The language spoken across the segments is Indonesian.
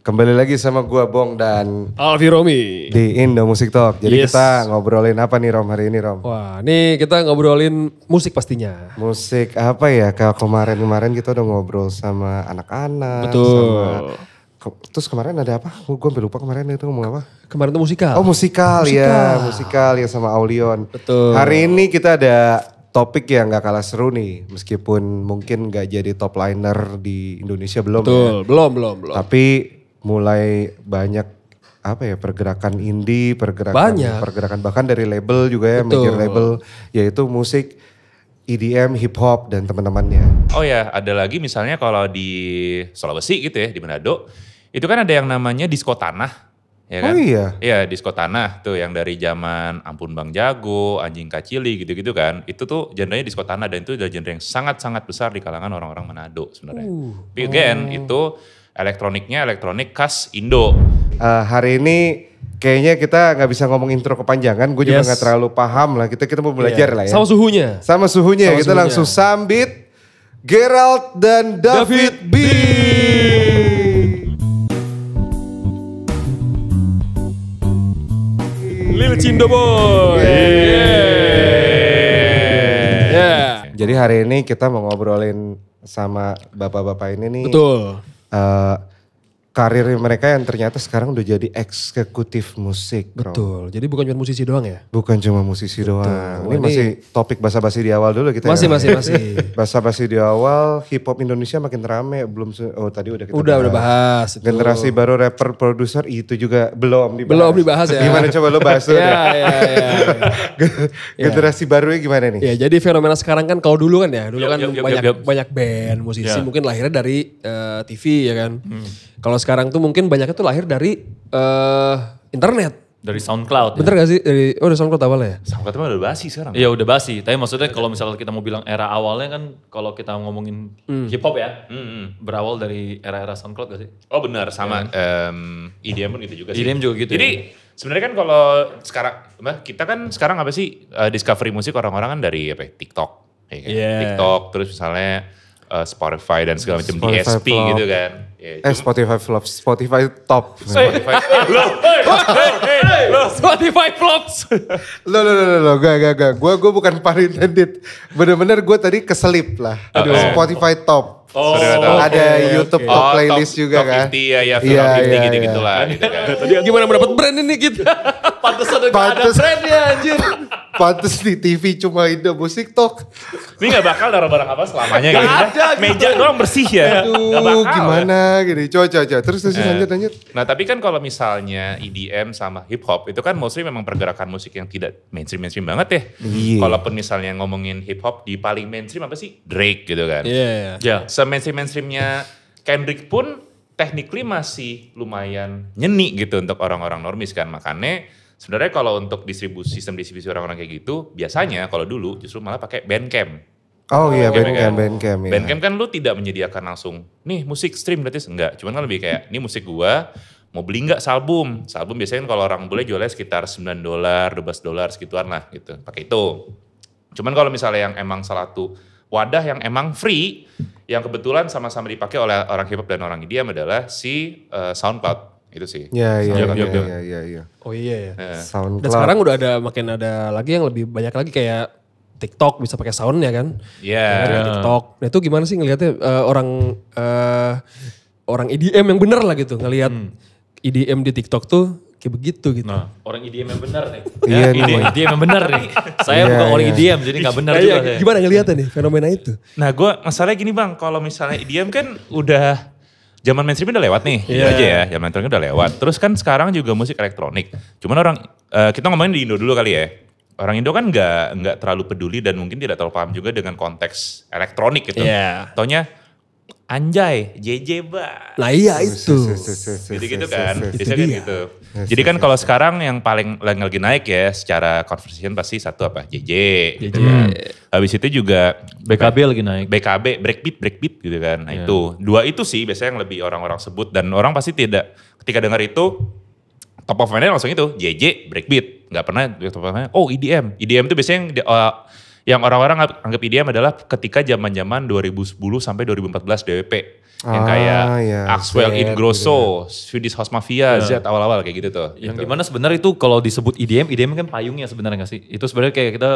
Kembali lagi sama gua Bong dan Alfi Romi di Indo Music Talk. Jadi Yes. kita ngobrolin apa nih Rom hari ini Rom? Wah, ini kita ngobrolin musik pastinya. Musik apa ya? Kalau kemarin kita udah ngobrol sama anak-anak. Betul. Terus kemarin ada apa? Gue sampai lupa kemarin itu ngomong apa? Kemarin tuh musikal. Oh musikal ya sama Aulion. Betul. Hari ini kita ada topik yang gak kalah seru nih. Meskipun mungkin gak jadi top liner di Indonesia belum Betul, ya. belum. Tapi mulai banyak apa ya pergerakan indie, pergerakan bahkan dari label juga ya, Betul. major label yaitu musik EDM, hip hop dan teman-temannya. Oh ya, ada lagi misalnya kalau di Sulawesi gitu ya, di Manado, itu kan ada yang namanya disko tanah, ya kan? Oh iya? Iya, disko tanah tuh yang dari zaman Ampun Bang Jago, Anjing Kacili gitu-gitu kan. Itu tuh genrenya disko tanah dan itu adalah genre yang sangat-sangat besar di kalangan orang-orang Manado sebenarnya. Tapi again, itu elektronik khas Indo. Hari ini kayaknya kita nggak bisa ngomong intro kepanjangan, gue juga Yes. nggak terlalu paham lah. Kita mau belajar lah ya. Sama suhunya. Sama suhunya, Sama kita suhunya. langsung sambit Gerald dan David B. Lil Cindo Boy. Yeah. Jadi hari ini kita mau ngobrolin sama bapak-bapak ini nih. Betul. Karir mereka yang ternyata sekarang udah jadi eksekutif musik, bro. Betul. Jadi bukan cuma musisi doang ya? Bukan cuma musisi doang. Wah, Ini ini- masih topik basa-basi di awal dulu kita. Masih. ya. Basa-basi di awal, hip hop Indonesia makin rame. Tadi udah kita Udah bahas. itu. Generasi baru rapper, produser itu juga belum dibahas. Belum dibahas ya. Gimana coba lo bahas dulu deh. Ya. Generasi barunya gimana nih? Ya jadi fenomena sekarang kan kalau dulu kan ya, dulu kan Yup. banyak band musisi Ya. mungkin lahirnya dari TV ya kan. Kalau sekarang tuh mungkin banyaknya tuh lahir dari internet. Dari SoundCloud. Bener gak sih? Dari SoundCloud awalnya ya? SoundCloud mah udah basi sekarang. Iya udah basi. Tapi maksudnya kalau misalnya kita mau bilang era awalnya kan kalau kita ngomongin hip hop ya. Berawal dari era-era SoundCloud gak sih? Oh benar, sama EDM pun gitu juga sih. EDM juga gitu Jadi sebenarnya kan kalau sekarang, kita kan sekarang apa sih discovery musik orang-orang kan dari apa ya, TikTok. Ya kan? Yeah. TikTok, terus misalnya Spotify dan segala macam Spotify DSP Flop. gitu kan. Ya, Spotify flop, Spotify top. Spotify. Spotify flops. Lo, gak. Gue bukan pun intended. Bener-bener gue tadi keselip lah. Spotify top. Oh, Ada YouTube top playlist juga kan. Top 50 ya, Iya, top 50 iya, gitu-gitu lah. Gitu kan. Tadi gimana mendapat brand ini kita? Pantesan udah gak ada Pantes. brandnya anjir. Pantes di TV cuma Indo Music Talk. Ini gak bakal naruh barang apa selamanya gitu. ada gitu. Meja doang bersih ya. Gak Aduh bakal. gimana gini. Coba. Terus lanjut. Nah tapi kan kalau misalnya EDM sama hip hop itu kan mostly memang pergerakan musik yang tidak mainstream banget ya. Iya. Kalaupun misalnya ngomongin hip hop di paling mainstream apa sih? Drake gitu kan. Iya. Ya. Se-mainstreamnya Kendrick pun technically masih lumayan nyeni gitu untuk orang-orang normis kan. Makanya sebenarnya kalau untuk sistem distribusi orang-orang kayak gitu biasanya kalau dulu justru malah pakai Bandcamp. Oh iya Bandcamp. Bandcamp ya. Bandcamp kan lu tidak menyediakan langsung, nih musik stream berarti enggak. Cuman kan lebih kayak, ini musik gua, mau beli enggak album? Album biasanya kan kalau orang bule jualnya sekitar $9, $12 segituan lah gitu. Pakai itu. Cuman kalau misalnya yang emang salah satu wadah yang emang free, yang kebetulan sama-sama dipakai oleh orang hip hop dan orang EDM adalah si SoundCloud. Itu sih. Iya. Oh iya ya. Dan SoundCloud. sekarang udah makin ada lagi yang lebih banyak lagi kayak TikTok bisa pakai sound ya kan? Iya. Ya kan, TikTok. Nah itu gimana sih ngelihatnya orang EDM yang bener lah gitu ngelihat EDM di TikTok tuh kayak begitu gitu. Nah, orang EDM yang benar nih. Iya nih. EDM yang benar nih. Saya Iya, bukan orang iya. EDM jadi gak benar Nah, juga iya, saya. gimana ngelihatnya nih fenomena itu? Nah masalahnya gini bang, kalau misalnya EDM kan udah zaman mainstream udah lewat nih, gitu aja ya. Zaman mainstream udah lewat. Terus kan sekarang juga musik elektronik. Cuman kita ngomongin di Indo dulu kali ya. Orang Indo kan nggak terlalu peduli dan mungkin tidak terlalu paham juga dengan konteks elektronik gitu. Iya. Taunya anjay, JJ ba. Nah iya itu. Gitu-gitu kan. Itu Biasanya kan dia. gitu. Jadi kan kalau sekarang yang paling lagi naik ya secara conversation pasti satu apa? JJ. Gitu kan. Habis itu juga BKB lagi naik. BKB, breakbeat gitu kan. Nah itu, dua itu sih biasanya yang lebih orang-orang sebut. Dan orang pasti tidak, ketika dengar itu, top of mind langsung itu, JJ, breakbeat. Nggak pernah top of mind, oh EDM. EDM itu biasanya yang orang-orang anggap EDM adalah ketika zaman-zaman 2010 sampai 2014 DWP. Yang kayak iya, Axwell Z Ingrosso, Swedish House Mafia, Z awal-awal kayak gitu tuh. Yang gitu. dimana sebenarnya itu kalau disebut EDM kan payungnya sebenarnya gak sih? Itu sebenarnya kayak kita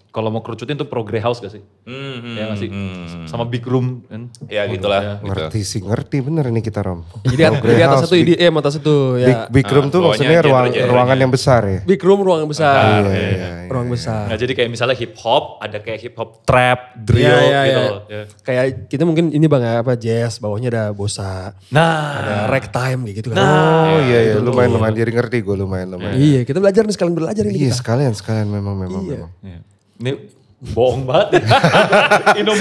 kalau mau kerucutin tuh progre house gak sih? Ya gak sih? Sama big room kan? Ya gitulah. Gitu. Ngerti bener ini kita Rom. Jadi di atas itu EDM, atas itu ya. Big room tuh bawahnya maksudnya ruangan yang besar ya. Big room ruang besar. Iya. Ruang besar. Nah jadi kayak misalnya hip hop, ada kayak hip hop trap, drill Iya, gitu. iya. Ya. Kayak kita mungkin ini bang apa jazz, bawahnya ada bossa, Nah, ada ragtime kayak gitu kan. Oh iya lumayan jadi ngerti gue lumayan. Iya, kita belajar nih sekalian belajar ini Iya kita. sekalian memang. iya. Ini bohong banget. Indo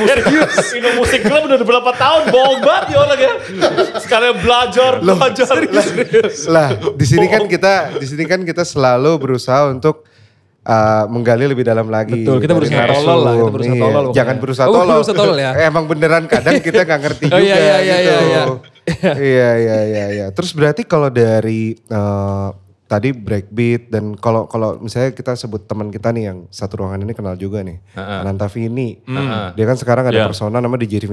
musik club udah berapa tahun bohong banget ya orang ya. Sekalian belajar. Lah di sini kan kita selalu berusaha untuk menggali lebih dalam lagi. Betul, kita dari berusaha narsum. tolol lah, kita berusaha Iya, tolol pokoknya. Jangan berusaha Oh, tolol. berusaha tolol ya? Emang beneran kadang kita gak ngerti Oh, juga iya, gitu. Iya. Terus berarti kalau dari tadi breakbeat dan kalau misalnya kita sebut teman kita nih yang satu ruangan ini kenal juga nih, Ananta Vini. Dia kan sekarang ada persona nama DJ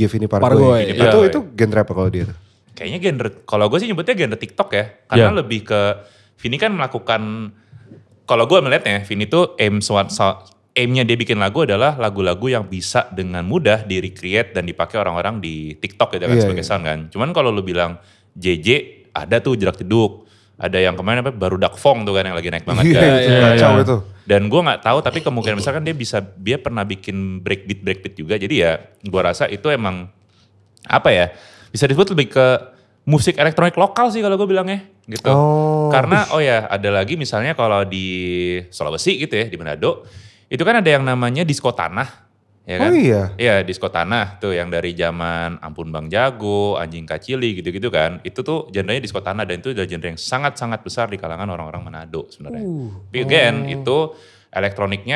Vini Pargoy. Itu genre apa kalau dia tuh? Kayaknya genre, kalau gue sih nyebutnya genre TikTok ya. Karena lebih ke, Vini kan melakukan, kalau gue melihatnya, Vini tuh aimnya dia bikin lagu adalah lagu-lagu yang bisa dengan mudah di-recreate dan dipakai orang-orang di TikTok gitu kan sebagai sound kan. Cuman kalau lu bilang JJ, ada tuh Jerak Jeduk. Ada yang kemarin apa Barudak Fong tuh kan yang lagi naik banget kan. Kacau itu. Dan gue nggak tahu tapi kemungkinan misalkan dia pernah bikin breakbeat juga. Jadi ya gue rasa itu emang apa ya, bisa disebut lebih ke musik elektronik lokal sih kalau gue bilangnya gitu. Karena ada lagi misalnya kalau di Sulawesi gitu ya, di Manado, itu kan ada yang namanya disco tanah. Ya kan? Oh iya? Iya, disco tanah tuh yang dari zaman Ampun Bang Jago, Anjing Kacili gitu-gitu kan. Itu tuh genrenya disco tanah dan itu adalah genre yang sangat-sangat besar di kalangan orang-orang Manado sebenarnya. Tapi again, itu elektronik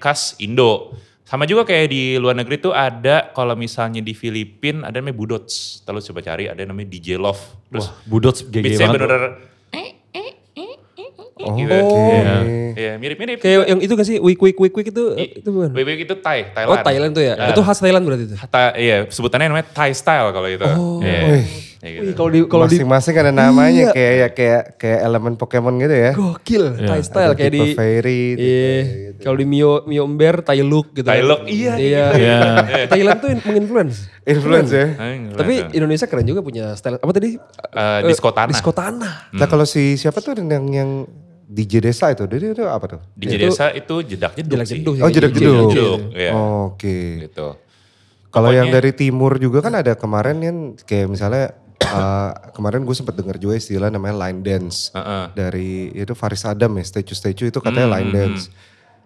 khas Indo. Sama juga kayak di luar negeri tuh ada, kalau misalnya di Filipina ada namanya Budots. Terus coba cari, ada namanya DJ Love. Terus Budots GG beatsnya banget. bener-bener gitu. Iya, mirip-mirip. Kayak yang itu gak sih, wik itu bukan? Wik itu Thailand. Oh Thailand tuh ya, itu khas Thailand berarti itu? Iya, sebutannya namanya Thai style kalau itu. Wih, kalau di Masing-masing ada namanya kayak elemen Pokemon gitu ya. gokil, Thai style kayak di Fairy. kalau di Mio Ember, Thai look gitu. Thai look, iya. Thailand tuh menginfluence. Influence ya. Tapi Indonesia keren juga punya style apa tadi? Disco tanah. Disco tanah. Nah kalau siapa tuh yang DJ Desa itu, dia itu apa tuh? DJ Desa itu jedak jeduk sih. Jeduk. Oh jedak jeduk. Iya. Oke. Gitu. Kalau yang dari timur juga kan ada kemarin kan kayak misalnya kemarin gue sempet denger juga istilah namanya line dance. Dari itu Faris Adam ya, statue itu katanya line dance.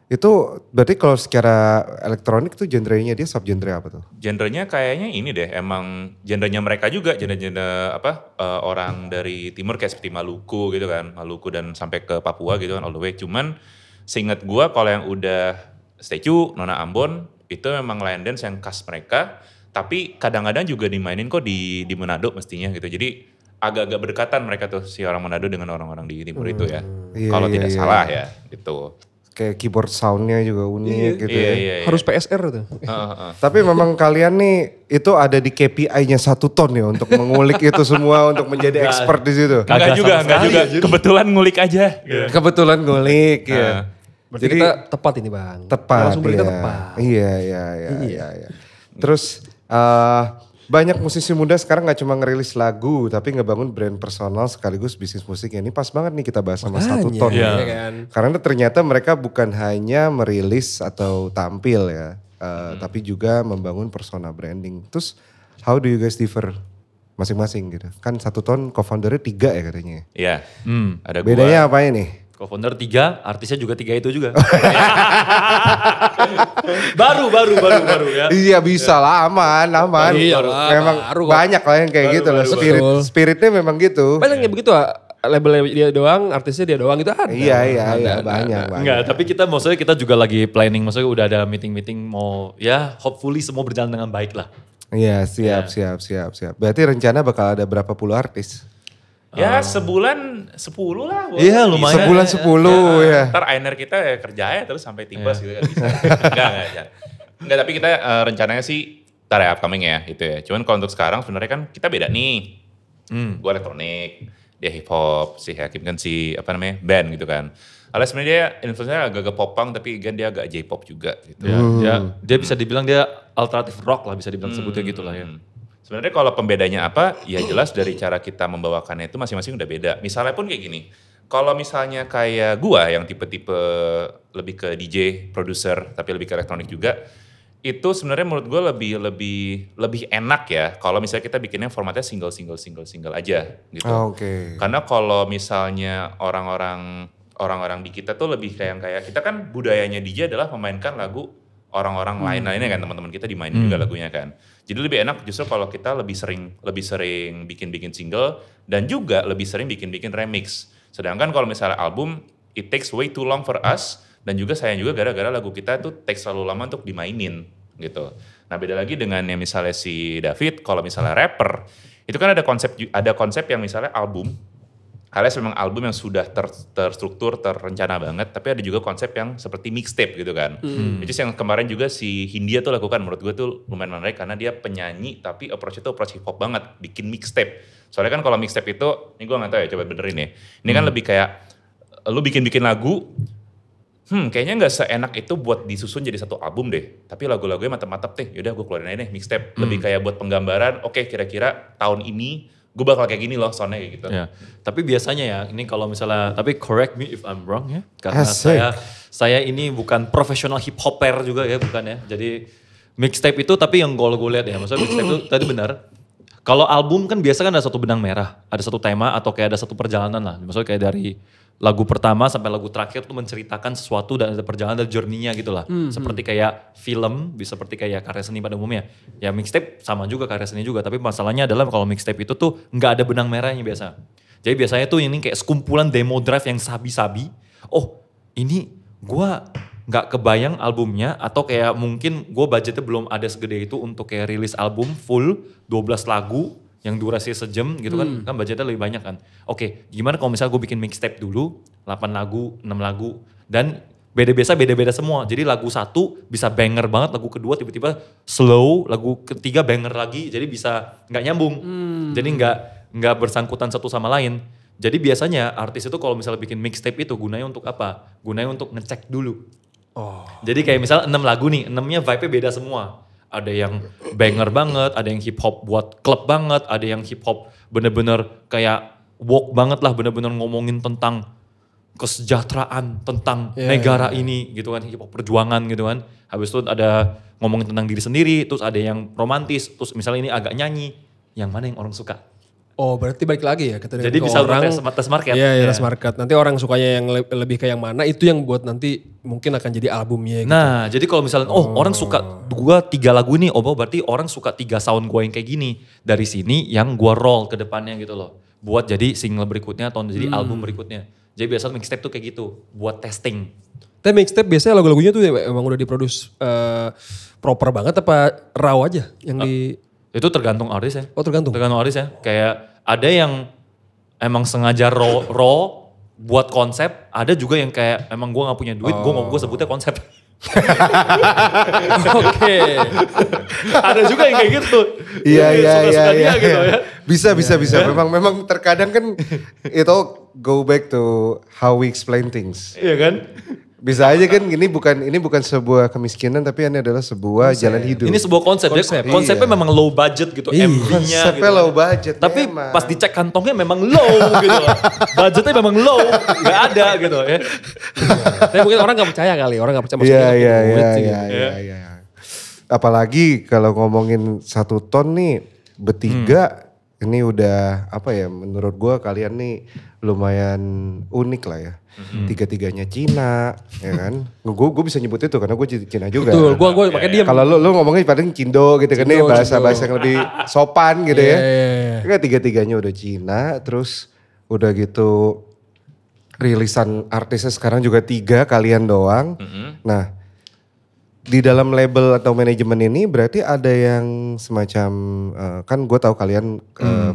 Itu berarti kalau secara elektronik tuh genrenya dia subgenre apa tuh? Genrenya kayaknya ini deh, emang genrenya mereka juga, genre orang dari timur kayak seperti Maluku gitu kan, Maluku dan sampai ke Papua gitu kan all the way. Cuman seingat gue kalau yang udah statue, Nona Ambon itu memang line dance yang khas mereka, tapi kadang-kadang juga dimainin kok di Manado mestinya gitu. Jadi agak-agak berdekatan mereka tuh si orang Manado dengan orang-orang di timur itu ya. Kalau tidak salah ya gitu. Kayak keyboard soundnya juga unik gitu ya. Iya. Harus PSR tuh. Tapi memang kalian nih itu ada di KPI-nya 1 ton ya untuk mengulik itu semua untuk menjadi expert di situ. Enggak juga. Kebetulan ngulik aja. Kebetulan ngulik ya. Berarti kita tepat ini bang. Tepat Langsung kita ya. tepat. Iya. Terus banyak musisi muda sekarang gak cuma ngerilis lagu tapi ngebangun brand personal sekaligus bisnis musiknya. Ini pas banget nih kita bahas sama 1 ton. Iya Ya. kan? Karena ternyata mereka bukan hanya merilis atau tampil ya. Tapi juga membangun persona branding. Terus how do you guys differ masing-masing gitu? Kan 1 ton co-foundernya 3 ya katanya. Iya. Ada gua. Bedanya apa ini? Co-founder 3, artisnya juga 3 itu juga. baru ya. Iya bisa lah aman. Iya lah, Memang baru kok. banyak lah yang kayak gitu lah. Spiritnya memang gitu. Banyak yang begitu labelnya dia doang, artisnya dia doang itu ada. Iya banyak. Enggak, tapi maksudnya kita juga lagi planning, maksudnya udah ada meeting-meeting mau ya hopefully semua berjalan dengan baik lah. Iya siap. Berarti rencana bakal ada berapa puluh artis? Ya sebulan 10 lah. Iya lumayan. Sebulan 10 ya. Ntar Ainer kita terus sampai tipes gitu kan bisa. Enggak. Enggak tapi kita rencananya sih ntar ya upcoming ya gitu ya. Cuman kalau untuk sekarang sebenarnya kan kita beda nih. Gue elektronik, dia hip hop, si Hakim kan si band gitu kan. Alias sebenarnya dia influence-nya agak-agak popang tapi kan dia agak J-pop juga gitu. Dia bisa dibilang dia alternative rock lah, bisa dibilang sebutnya gitu lah ya. Sebenarnya kalau pembedanya apa, ya jelas dari cara kita membawakannya itu masing-masing udah beda. Misalnya pun kayak gini, kalau misalnya kayak gua yang tipe-tipe lebih ke DJ, produser, tapi lebih ke elektronik juga, itu sebenarnya menurut gue lebih enak ya kalau misalnya kita bikinnya formatnya single aja gitu. Oke. Karena kalau misalnya orang-orang di kita tuh lebih kayak kita kan budayanya DJ adalah memainkan lagu orang-orang lainnya kan, teman-teman kita dimainin juga lagunya kan. Jadi lebih enak justru kalau kita lebih sering bikin single dan juga lebih sering bikin remix. Sedangkan kalau misalnya album it takes way too long for us dan juga sayang juga gara-gara lagu kita tuh takes terlalu lama untuk dimainin gitu. Nah beda lagi dengan yang misalnya si David, kalau misalnya rapper itu kan ada konsep yang misalnya album, alias memang album yang sudah terstruktur, terencana banget, tapi ada juga konsep yang seperti mixtape gitu kan. Itu yang kemarin juga si Hindia tuh lakukan, menurut gue tuh lumayan menarik karena dia penyanyi tapi approach-nya tuh approach hip hop banget, bikin mixtape. Soalnya kan kalau mixtape itu, ini gue gak tahu ya, coba benerin ya. Ini kan lebih kayak lu bikin lagu, kayaknya nggak seenak itu buat disusun jadi satu album deh. Tapi lagu-lagunya mantep-mantep deh. Yaudah gue keluarin aja deh mixtape. Lebih kayak buat penggambaran. Oke, kira-kira tahun ini gue bakal kayak gini loh soundnya kayak gitu. Ya. Tapi biasanya ya ini kalau misalnya, tapi correct me if I'm wrong ya. Karena Asik. saya ini bukan profesional hip hopper juga ya, bukan ya. Jadi mixtape itu tapi yang gue lihat ya. Maksudnya mixtape itu tadi benar. Kalau album kan biasa kan ada satu benang merah, ada satu tema atau kayak ada satu perjalanan lah. Maksudnya kayak dari lagu pertama sampai lagu terakhir tuh menceritakan sesuatu dan ada perjalanan, ada journey-nya gitu lah. Seperti kayak film, bisa seperti kayak karya seni pada umumnya. Ya mixtape sama juga karya seni juga, tapi masalahnya adalah kalau mixtape itu tuh nggak ada benang merahnya biasa. Jadi biasanya tuh ini kayak sekumpulan demo drive yang sabi-sabi. Oh ini gua nggak kebayang albumnya atau kayak mungkin gue budgetnya belum ada segede itu untuk kayak rilis album full 12 lagu yang durasi sejam gitu kan budgetnya lebih banyak kan. Oke, gimana kalau misalnya gue bikin mixtape dulu 8 lagu, 6 lagu dan beda-beda semua. Jadi lagu satu bisa banger banget, lagu kedua tiba-tiba slow, lagu ketiga banger lagi jadi bisa nggak nyambung. Jadi nggak bersangkutan satu sama lain. Jadi biasanya artis itu kalau misalnya bikin mixtape itu gunanya untuk apa? Gunanya untuk ngecek dulu. Jadi kayak misalnya 6 lagu nih, 6-nya vibe-nya beda semua. Ada yang banger banget, ada yang hip hop buat klub banget, ada yang hip hop bener-bener kayak woke banget lah, bener-bener ngomongin tentang kesejahteraan, tentang negara ini gitu kan, hip hop perjuangan gitu kan. Habis itu ada ngomongin tentang diri sendiri, terus ada yang romantis, terus misalnya ini agak nyanyi, yang mana yang orang suka. Oh berarti balik lagi ya. Jadi bisa orang tes market. Iya tes market. Nanti orang sukanya yang lebih ke yang mana itu yang buat nanti mungkin akan jadi albumnya gitu. Nah jadi kalau misalnya orang suka 2-3 lagu nih, berarti orang suka 3 sound gue yang kayak gini. Dari sini yang gue roll ke depannya gitu loh. Buat jadi single berikutnya atau jadi album berikutnya. Jadi biasanya mixtape tuh kayak gitu, buat testing. Tapi mixtape biasanya lagu-lagunya tuh emang udah diproduce proper banget apa raw aja yang di... Itu tergantung artis ya. Oh tergantung? Tergantung artis ya. Kayak ada yang emang sengaja raw buat konsep. Ada juga yang kayak emang gue gak punya duit, gue sebutnya konsep. Oke. Ada juga yang kayak gitu. Iya. Dia gitu ya. Bisa. Memang terkadang kan itu go back to how we explain things. Iya kan? Bisa aja kan ini bukan sebuah kemiskinan tapi ini adalah sebuah jalan hidup. Ini sebuah konsep. Konsepnya memang low budget gitu. MV-nya konsepnya gitu. low budget. Tapi memang. pas dicek kantongnya memang low gitu. Budgetnya memang low. Gak ada gitu ya. Tapi mungkin orang gak percaya kali. Orang gak percaya maksudnya. Iya. Apalagi kalau ngomongin 1 ton nih bertiga ini udah apa ya menurut gue kalian nih lumayan unik lah ya. 3-3-nya Cina, ya kan? Gue bisa nyebut itu karena gue Cina juga. Betul, gue pakai diam. Kalau lu ngomongnya paling Cindo gitu kan, bahasa yang lebih sopan gitu ya. Kan 3-3-nya udah Cina, terus udah gitu rilisan artisnya sekarang juga 3 kalian doang. Nah di dalam label atau manajemen ini berarti ada yang semacam, kan gue tahu kalian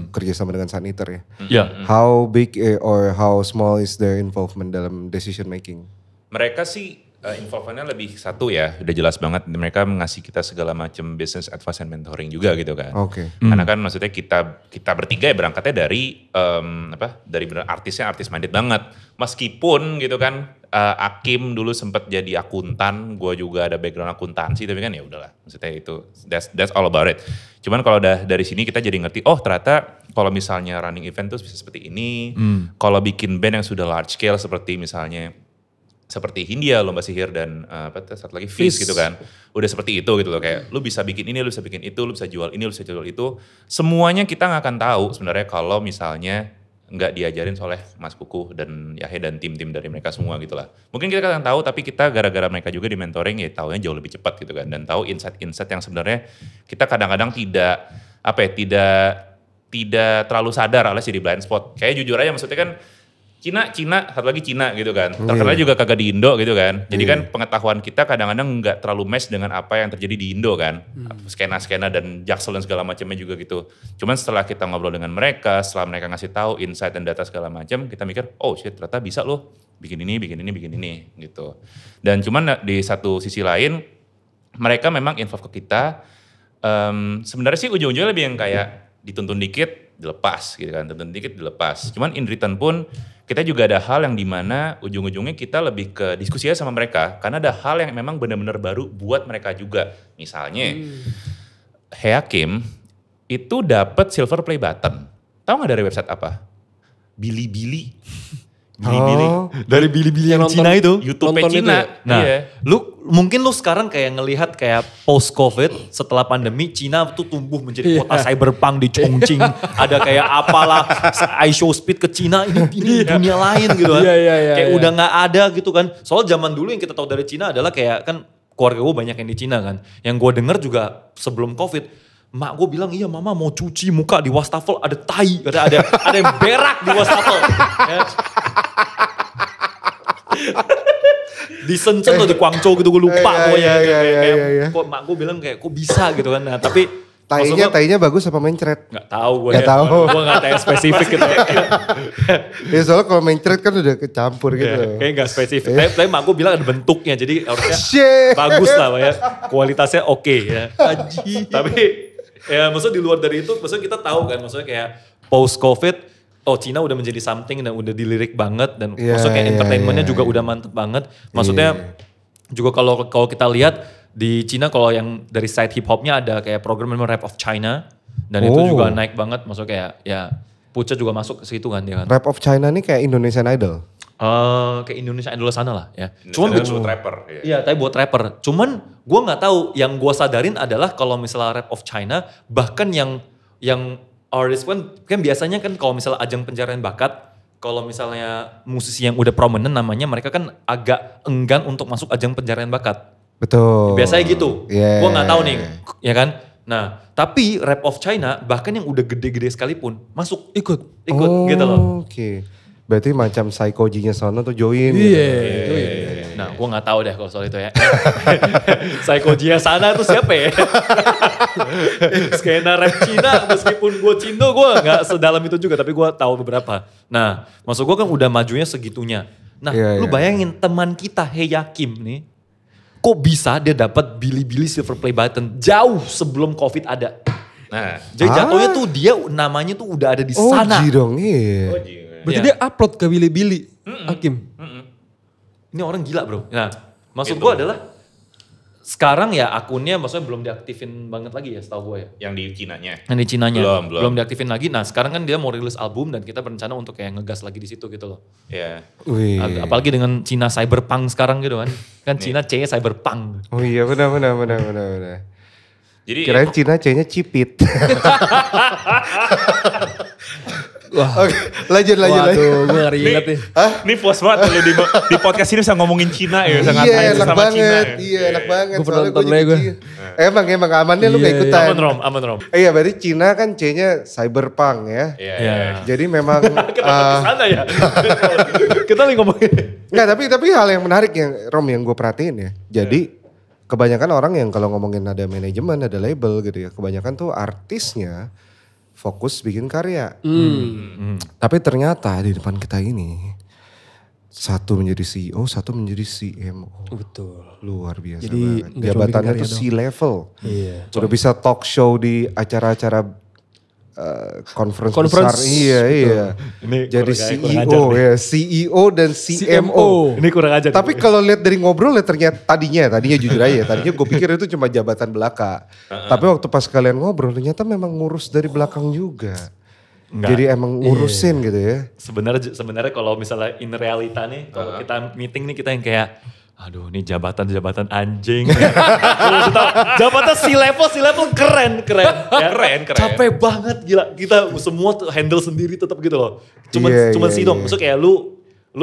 kerjasama dengan Sun Eater ya. Iya. How big or how small is their involvement dalam decision making? Mereka sih involvementnya lebih satu ya, udah jelas banget mereka ngasih kita segala macam business advice and mentoring juga gitu kan. Oke. Karena kan maksudnya kita bertiga ya berangkatnya dari dari bener artisnya artis minded banget. Meskipun gitu kan Akim dulu sempat jadi akuntan, gue juga ada background akuntansi, tapi kan ya udahlah. Maksudnya itu that's all about it. Cuman kalau udah dari sini kita jadi ngerti, oh ternyata kalau misalnya running event tuh bisa seperti ini. Kalau bikin band yang sudah large scale seperti misalnya seperti Hindia, Lomba Sihir dan satu lagi Fizz gitu kan. Udah seperti itu gitu loh, kayak lu bisa bikin ini, lu bisa bikin itu, lu bisa jual ini, lu bisa jual itu. Semuanya kita gak akan tahu sebenarnya kalau misalnya nggak diajarin oleh Mas Kukuh dan Yahe dan tim-tim dari mereka semua gitu lah. Mungkin kita akan tahu, tapi kita gara-gara mereka juga di mentoring ya taunya jauh lebih cepat gitu kan. Dan tahu insight-insight yang sebenarnya kita kadang-kadang tidak terlalu sadar alias jadi blind spot. Kayak jujur aja maksudnya kan Cina, satu lagi Cina gitu kan. Terkenal juga kagak di Indo gitu kan. Jadi kan pengetahuan kita kadang-kadang nggak terlalu match dengan apa yang terjadi di Indo kan. Skena-skena dan Jaksel dan segala macamnya juga gitu. Cuman setelah kita ngobrol dengan mereka, setelah mereka ngasih tahu insight dan data segala macam, kita mikir, oh shit ternyata bisa loh bikin ini gitu. Dan cuman di satu sisi lain, mereka memang involve ke kita. Sebenarnya sih ujung-ujungnya lebih yang kayak dituntun dikit, dilepas gitu kan. Tuntun dikit, dilepas. Cuman in return pun kita juga ada hal yang dimana ujung-ujungnya kita lebih ke diskusi sama mereka. Karena ada hal yang memang benar-benar baru buat mereka juga. Misalnya, Hakim itu dapat silver play button. Tahu gak dari website apa? Bilibili. Dari Bilibili yang Cina itu. YouTube Nonton Cina. itu Nah, Iya. mungkin lu sekarang kayak ngelihat kayak post COVID setelah pandemi Cina tuh tumbuh menjadi kota cyberpunk di Chongqing. Ada kayak apalah iShowSpeed ke Cina ini dunia lain gitu kan. Kayak udah nggak ada gitu kan. Soal zaman dulu yang kita tahu dari Cina adalah kayak kan keluarga gue banyak yang di Cina kan. Yang gue denger juga sebelum COVID, mak gue bilang iya mama mau cuci muka di wastafel ada tai, ada yang berak di wastafel. Ya. Di Shenzhen atau di Guangzhou gitu gue lupa pokoknya. Kayak kok mak gue bilang kayak kok bisa gitu kan. Nah tapi Tainya bagus apa mencret? Gak tahu gue Gak ya. tahu. Gue gak tanya spesifik gitu. Ya soalnya kalau mencret kan udah kecampur gitu. Kayak gak spesifik. Tapi mak gue bilang ada bentuknya jadi harusnya Shit. bagus lah ya. Kualitasnya oke ya. Tapi ya maksudnya di luar dari itu maksudnya kita tahu kan. Maksudnya kayak post COVID. Oh Cina udah menjadi something dan udah dilirik banget. Dan maksudnya kayak entertainmentnya juga udah mantep banget. Maksudnya juga kalau kita lihat di Cina kalau yang dari side hip hopnya ada kayak program namanya Rap of China. Dan itu juga naik banget. Maksudnya kayak ya Puce juga masuk ke situ kan dia kan. Rap of China nih kayak Indonesian Idol. Kayak Indonesia Idol sana lah ya. Cuman buat rapper. Iya, tapi buat rapper. Cuman gue nggak tahu. Yang gue sadarin adalah kalau misalnya Rap of China, bahkan yang artist kan biasanya kan kalau misalnya ajang pencarian bakat, kalau misalnya musisi yang udah prominent namanya, mereka kan agak enggan untuk masuk ajang pencarian bakat. Betul. Biasanya gitu. Yeah. Gue nggak tahu nih, ya kan. Nah, tapi Rap of China bahkan yang udah gede-gede sekalipun masuk ikut gitu loh. Oke. Berarti macam Psycho-G-nya sono tuh join. Iya. Nah, gue nggak tahu deh kalau soal itu ya. Psycho-G sana tuh siapa ya? Skena rap Cina, meskipun gue Cindo, gue nggak sedalam itu juga, tapi gue tahu beberapa. Nah, maksud gue kan udah majunya segitunya. Nah, lu bayangin teman kita Hakim nih, kok bisa dia dapat Bilibili Silver Play Button jauh sebelum COVID ada. Nah, Jadi jatuhnya tuh dia namanya tuh udah ada di sana. OG dong, iya. Berarti dia upload ke Bilibili, Hakim. Ini orang gila bro. Nah maksud gue adalah sekarang ya akunnya maksudnya belum diaktifin banget lagi ya setahu gue ya. yang di Cinanya. Yang di Cinanya Belum. diaktifin lagi. Nah sekarang kan dia mau rilis album dan kita berencana untuk kayak ngegas lagi di situ gitu loh. Iya. Wih. Apalagi dengan Cina cyberpunk sekarang gitu kan. Kan Cina C-nya cyberpunk. Oh iya benar. Jadi Kirain Cina C-nya cipit. Oke, lanjut. Waduh, gue ngeri inget nih. ini puas banget kalau di podcast ini bisa ngomongin Cina ya, bisa ngatain Iya, enak sama banget. Cina. Ya. Iya, enak banget. Gue pernah Soalnya nonton jadi gue. Cina. Emang amannya lu gak ikutan. Aman rom. Iya, berarti Cina kan C-nya cyberpunk ya. Iya. Jadi memang Kenapa kesana ya? Kita lagi ngomongin. enggak, tapi hal yang menarik yang gue perhatiin ya. Jadi kebanyakan orang yang kalau ngomongin ada manajemen, ada label gitu ya. Kebanyakan tuh artisnya fokus bikin karya. Tapi ternyata di depan kita ini Satu menjadi CEO, satu menjadi CMO. Betul. Luar biasa Jadi, banget. nggak cuma Jabatannya bikin tuh karya C-level. Iya. Udah bisa talk show di acara-acara conference Conference, besar. Iya. Ini Jadi kurang ajar CEO nih. ya, CEO dan CMO. Ini kurang aja. Tapi kalau lihat dari ngobrol ya ternyata tadinya jujur aja, tadinya gue pikir itu cuma jabatan belaka. Tapi waktu pas kalian ngobrol ternyata memang ngurus dari belakang juga. Enggak. Jadi emang ngurusin gitu ya. Sebenarnya kalau misalnya in realita nih, kalau kita meeting nih kita yang kayak, aduh ini jabatan anjing. Jabatan C-level keren. Ya. Keren. Capek banget gila. Kita semua tuh handle sendiri tetap gitu loh. Cuman Iya, sih dong. Maksudnya kayak lu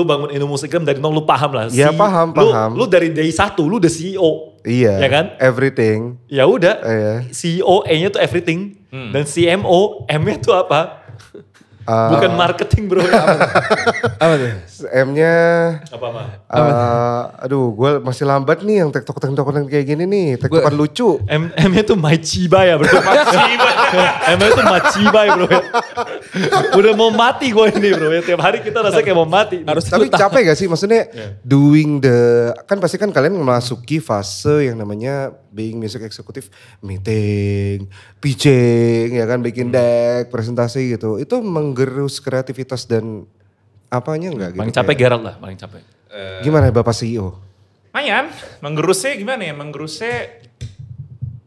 bangun Indomusikgram dari nol, lu paham lah. Iya, paham. Lu dari day 1 lu udah CEO. Iya. Ya kan? Everything. Ya udah. Iya. CEO E-nya tuh everything. Dan CMO M-nya tuh apa? Bukan marketing bro. Apa tuh? M-nya Apa? aduh gue masih lambat nih yang tektokan kayak gini nih. Tektokan lucu. M-nya tuh My Chiba ya bro. M-nya tuh My Chiba ya bro. Udah mau mati gue ini bro. Ya, tiap hari kita rasa kayak mau mati. Tapi capek gak sih maksudnya doing kan pasti kan kalian memasuki fase yang namanya being music executive, meeting, pitching, ya kan bikin deck, presentasi gitu. Itu menggerus kreativitas dan apanya enggak gitu. Paling capek Gerald lah, paling capek. Gimana Bapak CEO? Lumayan, menggerusnya gimana ya? Menggerusnya,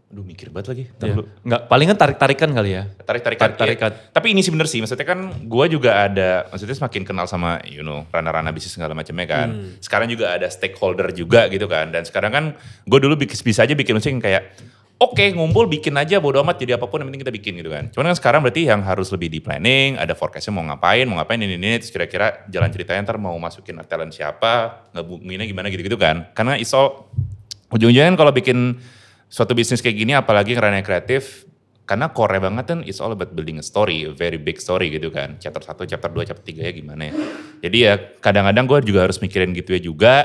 aduh mikir banget lagi. Iya. Enggak, palingan tarik-tarikan kali ya. Tarik-tarikan. Iya. Tapi ini sih bener sih, maksudnya kan gue juga ada, maksudnya semakin kenal sama ranah-ranah bisnis segala macamnya kan. Sekarang juga ada stakeholder juga gitu kan. Dan sekarang kan gue dulu bisa aja bikin musik yang kayak, oke, ngumpul bikin aja bodo amat jadi apapun yang penting kita bikin gitu kan. Cuman kan sekarang berarti yang harus lebih di planning, ada forecastnya mau ngapain ini, terus kira-kira jalan ceritanya ntar mau masukin talent siapa, ngebuminnya gimana gitu-gitu kan. Karena ujung-ujungnya kan kalau bikin suatu bisnis kayak gini apalagi ranah kreatif, karena core banget kan it's all about building a story, a very big story gitu kan. Chapter 1, chapter 2, chapter 3 ya gimana ya. Jadi ya kadang-kadang gue juga harus mikirin gitu ya juga.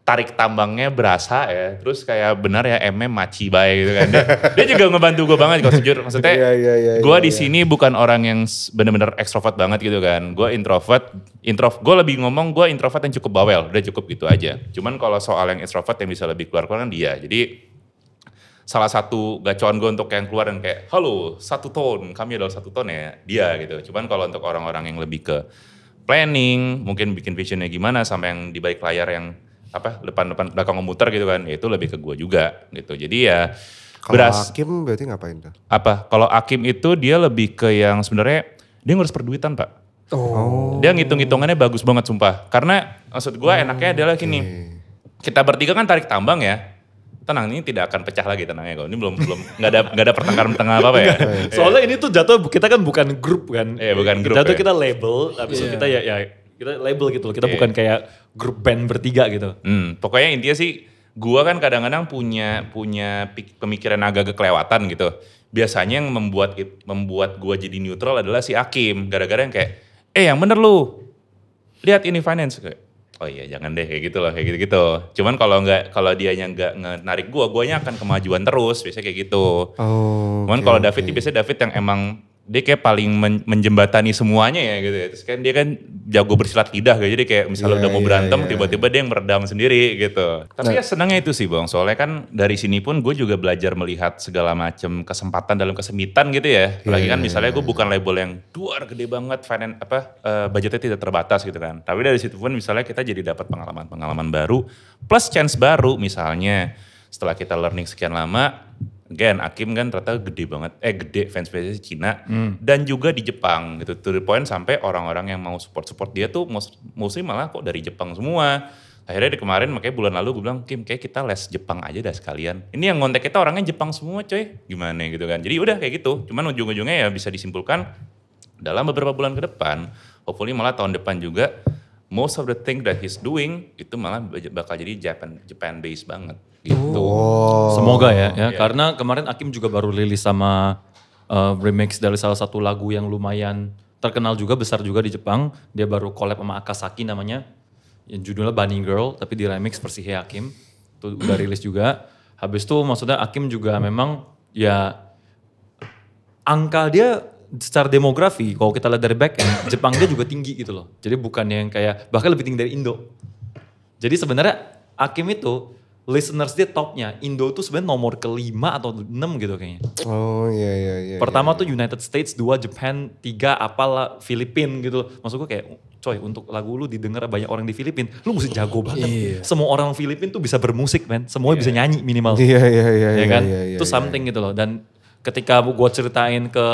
Tarik tambangnya berasa ya, terus kayak benar ya maci baik gitu kan. Dia juga ngebantu gue banget kalau jujur. Maksudnya gue di sini bukan orang yang benar-benar ekstrovert banget gitu kan. Gue introvert, gue lebih ngomong gue introvert yang cukup bawel, udah cukup gitu aja. Cuman kalau soal yang extrovert yang bisa lebih keluar kan dia. Jadi salah satu gacoan gue untuk yang keluar dan kayak, halo satu tone, kami adalah satu tone ya, dia gitu. Cuman kalau untuk orang-orang yang lebih ke planning, mungkin bikin visionnya gimana, sampai yang di balik layar yang depan belakang komputer gitu kan, ya itu lebih ke gue juga gitu. Jadi ya Kalau Hakim berarti ngapain tuh? kalau Hakim itu dia lebih ke yang sebenarnya dia ngurus perduitan Pak. Dia ngitung-hitungannya bagus banget sumpah. Karena maksud gue enaknya adalah gini, kita bertiga kan tarik tambang ya. Tenang, ini tidak akan pecah lagi tenangnya kok. Ini belum nggak ada pertengkaran apa ya. Soalnya ini tuh jatuh kita kan bukan grup kan. Iya, bukan grup. Jatuh ya. kita label, habis itu kita ya kita label gitu loh. Kita bukan kayak grup band bertiga gitu. Pokoknya intinya sih gua kan kadang-kadang punya pemikiran agak kelewatan gitu. Biasanya yang membuat gua jadi neutral adalah si Hakim. Gara-gara yang kayak, yang bener lu. Lihat ini finance. Kayak, oh iya jangan deh kayak gitu loh, kayak gitu-gitu. Cuman kalau dianya nggak narik guanya akan kemajuan terus, biasanya kayak gitu. Cuman kalau David, biasanya David yang emang dia kayak paling menjembatani semuanya ya gitu ya. Terus kan dia kan jago bersilat lidah gitu. Jadi kayak misalnya udah mau berantem tiba-tiba dia yang meredam sendiri gitu. Tapi ya senangnya itu sih Bang. Soalnya kan dari sini pun gue juga belajar melihat segala macam kesempatan dalam kesempitan gitu ya. Apalagi kan misalnya gue bukan label yang duar gede banget, budgetnya tidak terbatas gitu kan. Tapi dari situ pun misalnya kita jadi dapat pengalaman baru plus chance baru misalnya setelah kita learning sekian lama. Again, Hakim kan ternyata gede fans base Cina dan juga di Jepang gitu. To the point sampai orang-orang yang mau support dia tuh mostly malah kok dari Jepang semua. Akhirnya kemarin makanya bulan lalu gue bilang, Kim kayak kita les Jepang aja dah sekalian. Ini yang ngontek kita orangnya Jepang semua coy, gimana gitu kan. Jadi udah kayak gitu, cuman ujung-ujungnya ya bisa disimpulkan dalam beberapa bulan ke depan, hopefully malah tahun depan juga, most of the thing that he's doing itu malah bakal jadi Japan based banget. Gitu. Semoga ya. Karena kemarin Hakim juga baru rilis sama remix dari salah satu lagu yang lumayan terkenal juga, besar juga di Jepang. Dia baru collab sama Akasaki namanya, yang judulnya Bunny Girl, tapi di remix versi Hakim. Itu udah rilis juga. Habis itu maksudnya Hakim juga memang ya angka dia secara demografi kalau kita lihat dari back end, Jepang dia juga tinggi gitu loh. Jadi bukan yang kayak bahkan lebih tinggi dari Indo. Jadi sebenarnya Hakim itu listeners dia topnya Indo tuh sebenarnya nomor ke-5 atau 6 gitu kayaknya. Oh iya. Pertama tuh United States, 2 Japan, 3 apalah Filipina gitu. Maksud gue kayak coy untuk lagu lu didengar banyak orang di Filipina, lu mesti jago banget. Semua orang Filipina tuh bisa bermusik man, semuanya bisa nyanyi minimal. Iya. Ya kan? Itu something gitu loh. Dan ketika gue ceritain ke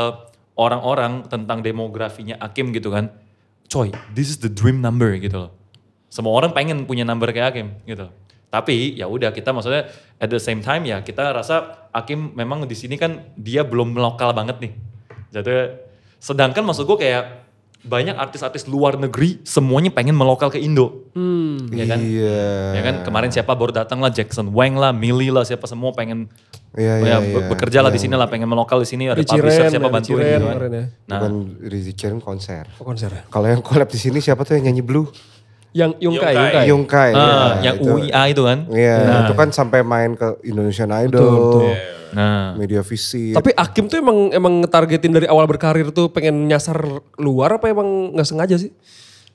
orang-orang tentang demografinya Hakim gitu kan, coy this is the dream number gitu loh. Semua orang pengen punya number kayak Hakim gitu. Tapi ya udah kita maksudnya at the same time ya kita rasa Hakim memang di sini kan dia belum lokal banget nih. Jadi sedangkan maksud gue kayak banyak artis-artis luar negeri semuanya pengen melokal ke Indo. Ya kan? Iya. Ya kan kemarin siapa baru datang lah Jackson Wang lah, Millie lah siapa semua pengen bekerja lah di sini lah pengen melokal di sini ada publisher siapa bantuin gitu kan. Nah, bukan Rizky Chen konser. Konser ya? Kalau yang collab di sini siapa tuh yang nyanyi Blue? Yang Yungkai. Yungkai. Yang UIA itu kan. Iya, itu kan sampai main ke Indonesian Idol. Betul. Nah, Media Visit. Tapi Hakim tuh emang targetin dari awal berkarir tuh pengen nyasar luar apa emang nggak sengaja sih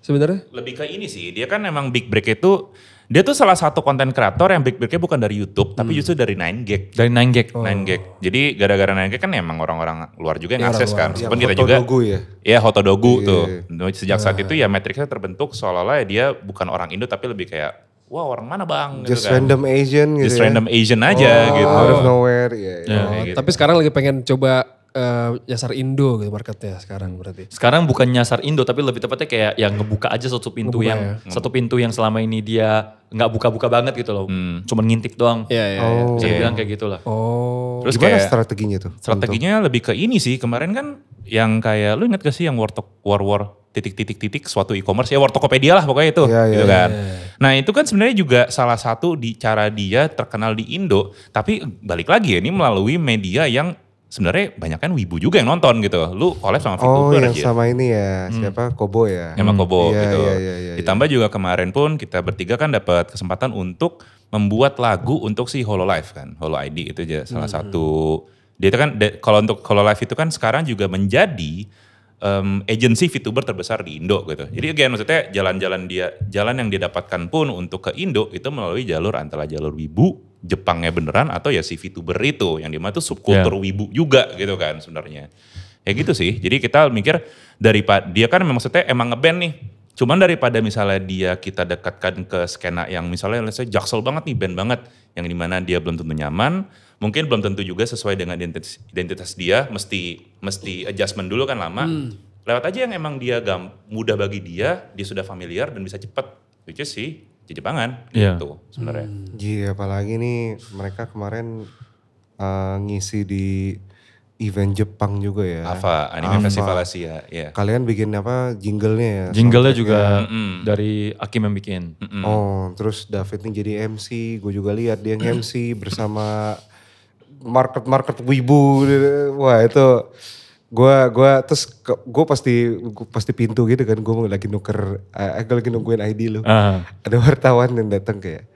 sebenarnya? Lebih ke ini sih, dia kan emang big break itu, dia tuh salah satu konten kreator yang big breaknya bukan dari YouTube, tapi justru dari 9gag. dari 9gag. 9gag. Jadi gara-gara 9gag kan emang orang-orang luar juga yang akses kan. Yang Meskipun kita juga. Hotodogu ya? Iya Hotodogu tuh. Sejak saat itu ya metriknya terbentuk seolah-olah ya dia bukan orang Indo tapi lebih kayak, wah orang mana bang? Just gitu kan. random Asian gitu Just ya? random Asian aja gitu. Out of nowhere, iya. Kayak gitu. Tapi sekarang lagi pengen coba nyasar Indo gitu marketnya sekarang berarti. Sekarang bukan nyasar Indo tapi lebih tepatnya kayak yang ngebuka aja satu pintu satu pintu yang selama ini dia nggak buka-buka banget gitu loh. Cuman ngintip doang. Iya. Bisa dibilang kayak gitulah. Oh. Terus Gimana kayak strateginya tuh? strateginya lebih ke ini sih. Kemarin kan yang kayak lu inget gak sih yang war titik suatu e-commerce ya war Tokopedia lah pokoknya itu gitu kan. Nah itu kan sebenarnya juga salah satu di cara dia terkenal di Indo. Tapi balik lagi ya ini melalui media yang sebenarnya banyak kan wibu juga yang nonton gitu. Lu collab sama VTuber yang aja. sama ini ya, siapa? Kobo ya? Emang Kobo Iya, gitu. iya. Ditambah juga kemarin pun kita bertiga kan dapat kesempatan untuk membuat lagu untuk si Hololive kan. Holo ID itu aja salah satu. Dia itu kan kalau untuk Hololive itu kan sekarang juga menjadi agency VTuber terbesar di Indo gitu. Jadi again maksudnya jalan yang dia dapatkan pun untuk ke Indo itu melalui jalur antara jalur wibu Jepangnya beneran atau ya si VTuber itu yang dimana tuh subkultur wibu juga gitu kan sebenarnya. Ya gitu sih. Jadi kita mikir daripada dia kan maksudnya emang ngeband nih. Cuman daripada misalnya kita dekatkan ke skena yang misalnya let's say jaksel banget nih band banget yang dimana dia belum tentu nyaman, mungkin belum tentu juga sesuai dengan identitas dia, mesti adjustment dulu kan lama. Lewat aja yang emang dia mudah bagi dia sudah familiar dan bisa cepat. Which is sih Jepangan gitu sebenarnya. Iya apalagi nih mereka kemarin ngisi di event Jepang juga ya. AFA, Anime Festival Asia. Yeah. Kalian bikin apa jinglenya ya? Jinglenya juga dari Hakim yang bikin. Oh terus David nih jadi MC, gue juga lihat dia MC bersama market wibu. Wah itu gue pasti pintu gitu kan, gue lagi nuker, gue lagi nungguin ID lu. Ada wartawan yang datang kayak,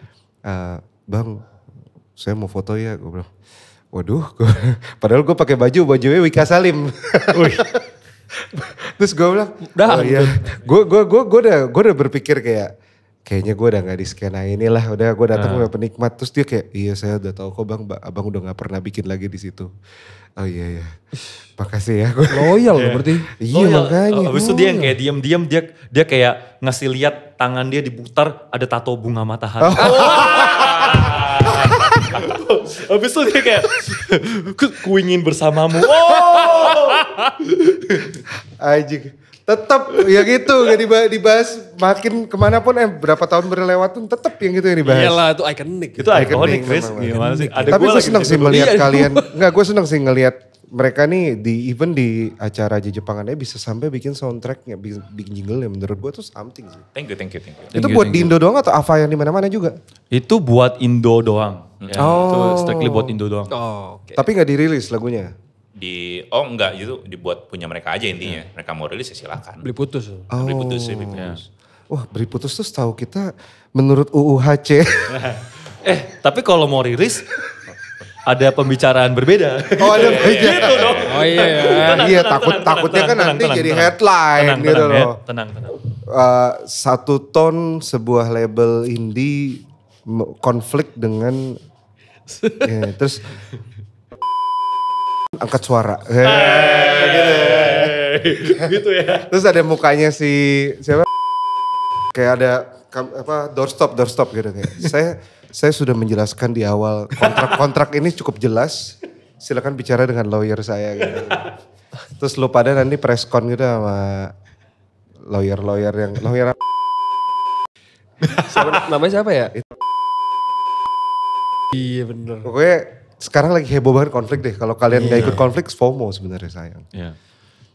bang, saya mau foto ya, gue bilang, waduh, padahal gue pakai bajunya Wika Salim. Terus gue bilang, oh iya, gue udah berpikir kayaknya gue udah gak di skena inilah, gue datang udah penikmat. Terus dia kayak, iya saya udah tahu kok bang, abang udah gak pernah bikin lagi di situ. Oh iya, makasih ya. Loyal loh berarti. Iya makanya. Habis itu dia yang kayak diam-diam dia kayak ngasih lihat tangan dia diputar ada tato bunga matahari. Habis itu dia kayak ku ingin bersamamu. Anjing. Tetap ya gitu gak dibahas makin kemanapun berapa tahun berlewat pun tetap yang gitu yang dibahas. Iyalah itu ikonik. Itu ikonik Chris. Gimana sih? Tapi gue seneng sih melihat kalian. Enggak gue seneng sih ngelihat mereka nih even di acara Jepangannya bisa sampai bikin soundtracknya, bikin jingle ya menurut gue tuh something sih. Thank you. Itu buat di Indo doang atau Ava yang di mana-mana juga? Itu buat Indo doang. Ya, itu strictly buat Indo doang. Oh, oke. Tapi gak dirilis lagunya? Enggak itu dibuat punya mereka aja intinya. Mereka mau rilis ya silakan. Beli putus. Beli putus. Wah beli putus tuh setahu kita menurut UU HC. Tapi kalau mau rilis ada pembicaraan berbeda. Oh ada beda. Gitu dong. Oh iya ya. Iya takutnya kan nanti jadi headline gitu ya. loh. Tenang. Satu ton sebuah label indie konflik dengan ya, terus angkat suara. Gitu ya. Terus ada mukanya si siapa? Kayak ada doorstop gitu kayak. Saya sudah menjelaskan di awal kontrak ini cukup jelas. Silakan bicara dengan lawyer saya gitu. Terus lu pada nanti press con gitu sama lawyer Namanya siapa ya? Iya bener. pokoknya sekarang lagi heboh banget konflik deh. Kalau kalian gak ikut konflik, FOMO sebenarnya sayang. Iya.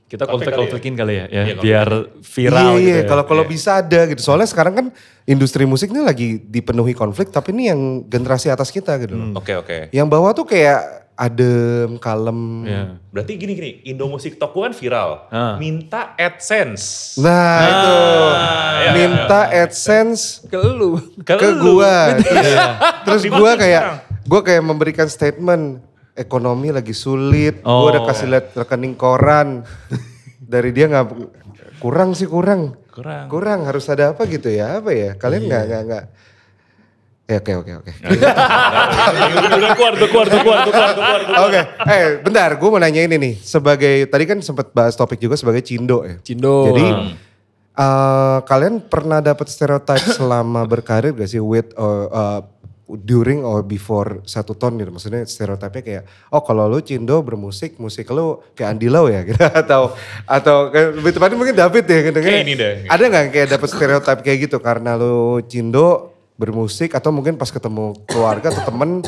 Kita konflikin kali ya, Iya, biar viral gitu Iya, ya. kalau bisa ada gitu. Soalnya sekarang kan industri musiknya lagi dipenuhi konflik, tapi ini yang generasi atas kita gitu loh. Oke. Yang bawah tuh kayak adem, kalem. Iya. Berarti gini, Indo Musik Talk kan viral. Minta AdSense. Nah itu, iya, minta AdSense Ke lu. ke gua. Terus gua kayak memberikan statement, ekonomi lagi sulit. Gua udah kasih lihat rekening koran. Dari dia nggak kurang. Kurang harus ada apa gitu ya? Apa ya? Kalian nggak. Ya, oke. Udah keluar. Oke, bentar, gue mau nanya ini nih. Sebagai, tadi kan sempat bahas topik juga sebagai Cindo ya. Cindo. Jadi, kalian pernah dapat stereotype selama berkarir gak sih with during or before 1 tahun gitu? Maksudnya stereotipnya kayak, oh kalau lu Cindo bermusik, musik lu kayak Andy Lau ya gitu. atau lebih tepatnya mungkin David ya. Gitu. Kayak ini deh. Ada gak kayak dapat stereotype kayak gitu karena lu Cindo bermusik atau mungkin pas ketemu keluarga atau temen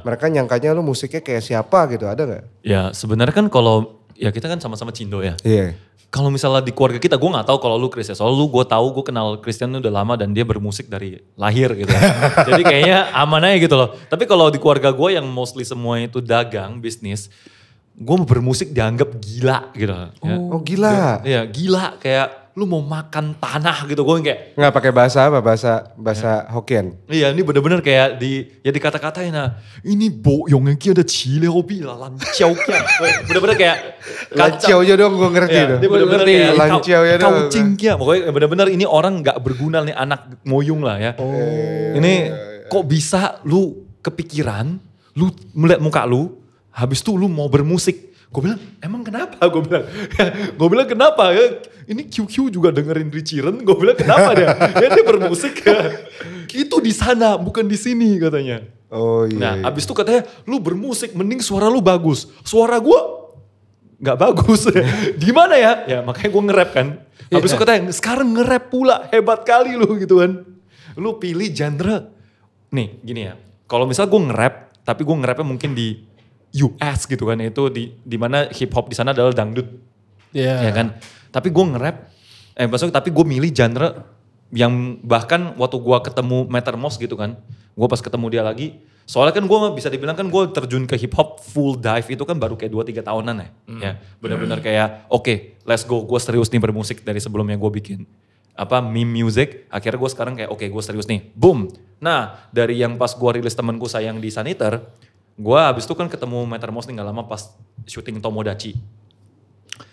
mereka nyangkanya lu musiknya kayak siapa gitu, ada gak? Ya sebenarnya kan kalau ya kita kan sama-sama Cindo ya. Iya. Kalau misalnya di keluarga kita, gue nggak tahu kalau lu Chris ya. Soalnya gue kenal Christian udah lama dan dia bermusik dari lahir gitu. Jadi kayaknya aman aja gitu loh. Tapi kalau di keluarga gue yang mostly semuanya itu dagang, bisnis, gue bermusik dianggap gila gitu. Oh gila. Ya gila kayak lu mau makan tanah gitu. Gue kayak Nggak pakai bahasa apa? Bahasa Hokkien. iya ini bener-bener kayak dikata-katain nah ini boyong yang kia ada cile hobi lah lanciau kia. Bener-bener kayak Lanciau aja dong gue ngerti ya, tuh. dia bener-bener Ngerti. kayak Lanciau ya dong. kaucing kia. Pokoknya bener-bener ini orang gak berguna nih anak moyung lah ya. Ini kok bisa lu kepikiran, lu melihat muka lu, habis itu lu mau bermusik. Gue bilang, emang kenapa? Gue bilang kenapa ya? Ini QQ juga dengerin Richie Ren. Gue bilang kenapa dia? Ya dia bermusik ya. Itu di sana, bukan di sini katanya. Oh iya. Nah, abis itu katanya, lu bermusik, mending suara lu bagus. Suara gue nggak bagus. Di mana ya? Ya makanya gue nge-rap kan. Abis itu katanya, sekarang nge-rap pula, hebat kali lu gitu kan. Lu pilih genre. Nih, gini ya. Kalau misalnya gue nge-rap, tapi gue nge-rapnya mungkin di US gitu kan, itu di mana hip hop di sana adalah dangdut, ya kan. Tapi gue nge-rap, tapi gue milih genre yang bahkan waktu gue ketemu Mattermost gitu kan, gue pas ketemu dia lagi, soalnya kan gue bisa dibilang kan gue terjun ke hip hop full dive itu kan baru kayak 2-3 tahunan ya, benar-benar kayak oke, let's go, gue serius nih bermusik dari sebelumnya gue bikin meme music, akhirnya gue sekarang kayak oke, gue serius nih, boom. Nah dari yang pas gue rilis temenku Sayang di Saniter, gue abis itu kan ketemu Mattermost nih gak lama pas syuting Tomodachi.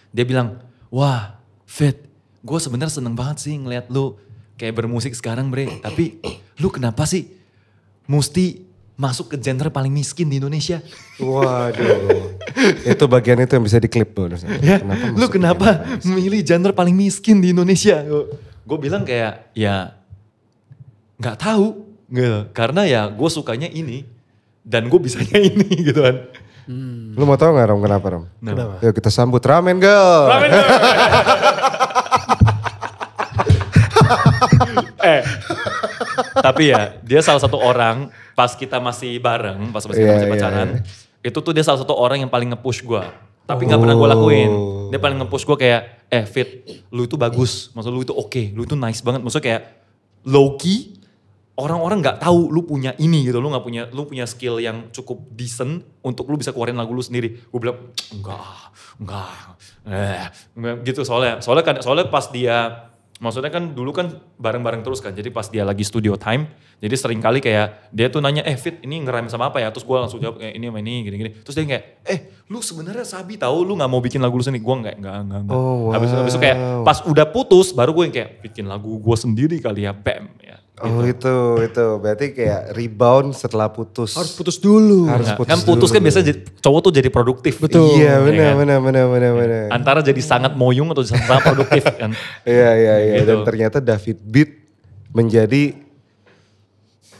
Dia bilang, wah Fit, gue sebenarnya seneng banget sih ngeliat lu kayak bermusik sekarang bre. Tapi lu kenapa sih mesti masuk ke genre paling miskin di Indonesia? Waduh. Itu bagian itu yang bisa diklip tuh. Ya, lu kenapa milih genre paling miskin di Indonesia? Gue bilang kayak ya gak tahu gitu. Karena ya gue sukanya ini. Dan gue bisanya ini gitu kan. Lu mau tau gak Rom kenapa Rom? Kenapa? Yuk kita sambut Ramen Girl. Tapi ya dia salah satu orang pas kita masih bareng, pas kita masih pacaran. Itu tuh dia salah satu orang yang paling nge-push gue. Tapi gak pernah gue lakuin. Dia paling nge-push gue kayak, Fit, lu itu bagus. Maksud lu itu oke, lu itu nice banget. Maksudnya kayak low key. Orang-orang nggak tahu lu punya ini gitu, lu punya skill yang cukup decent untuk lu bisa keluarin lagu lu sendiri. Gue bilang enggak, gitu soalnya pas dia Maksudnya kan dulu kan bareng-bareng terus kan. Jadi pas dia lagi studio time, jadi sering kali kayak dia tuh nanya, Fit ini ngerem sama apa ya? Terus gue langsung jawab ini sama ini gini-gini. Terus dia kayak, lu sebenarnya sabi tahu lu nggak mau bikin lagu lu sendiri. Gue nggak. Oh, wow. Habis itu kayak pas udah putus, baru gue yang kayak bikin lagu gue sendiri kali ya, bam ya. Oh itu berarti kayak rebound setelah putus. Harus putus dulu. Kan putus kan biasanya cowok tuh jadi produktif. Betul. Iya kan? benar. Antara jadi sangat moyung atau sangat produktif kan. Iya. Gitu. Dan ternyata David Beat menjadi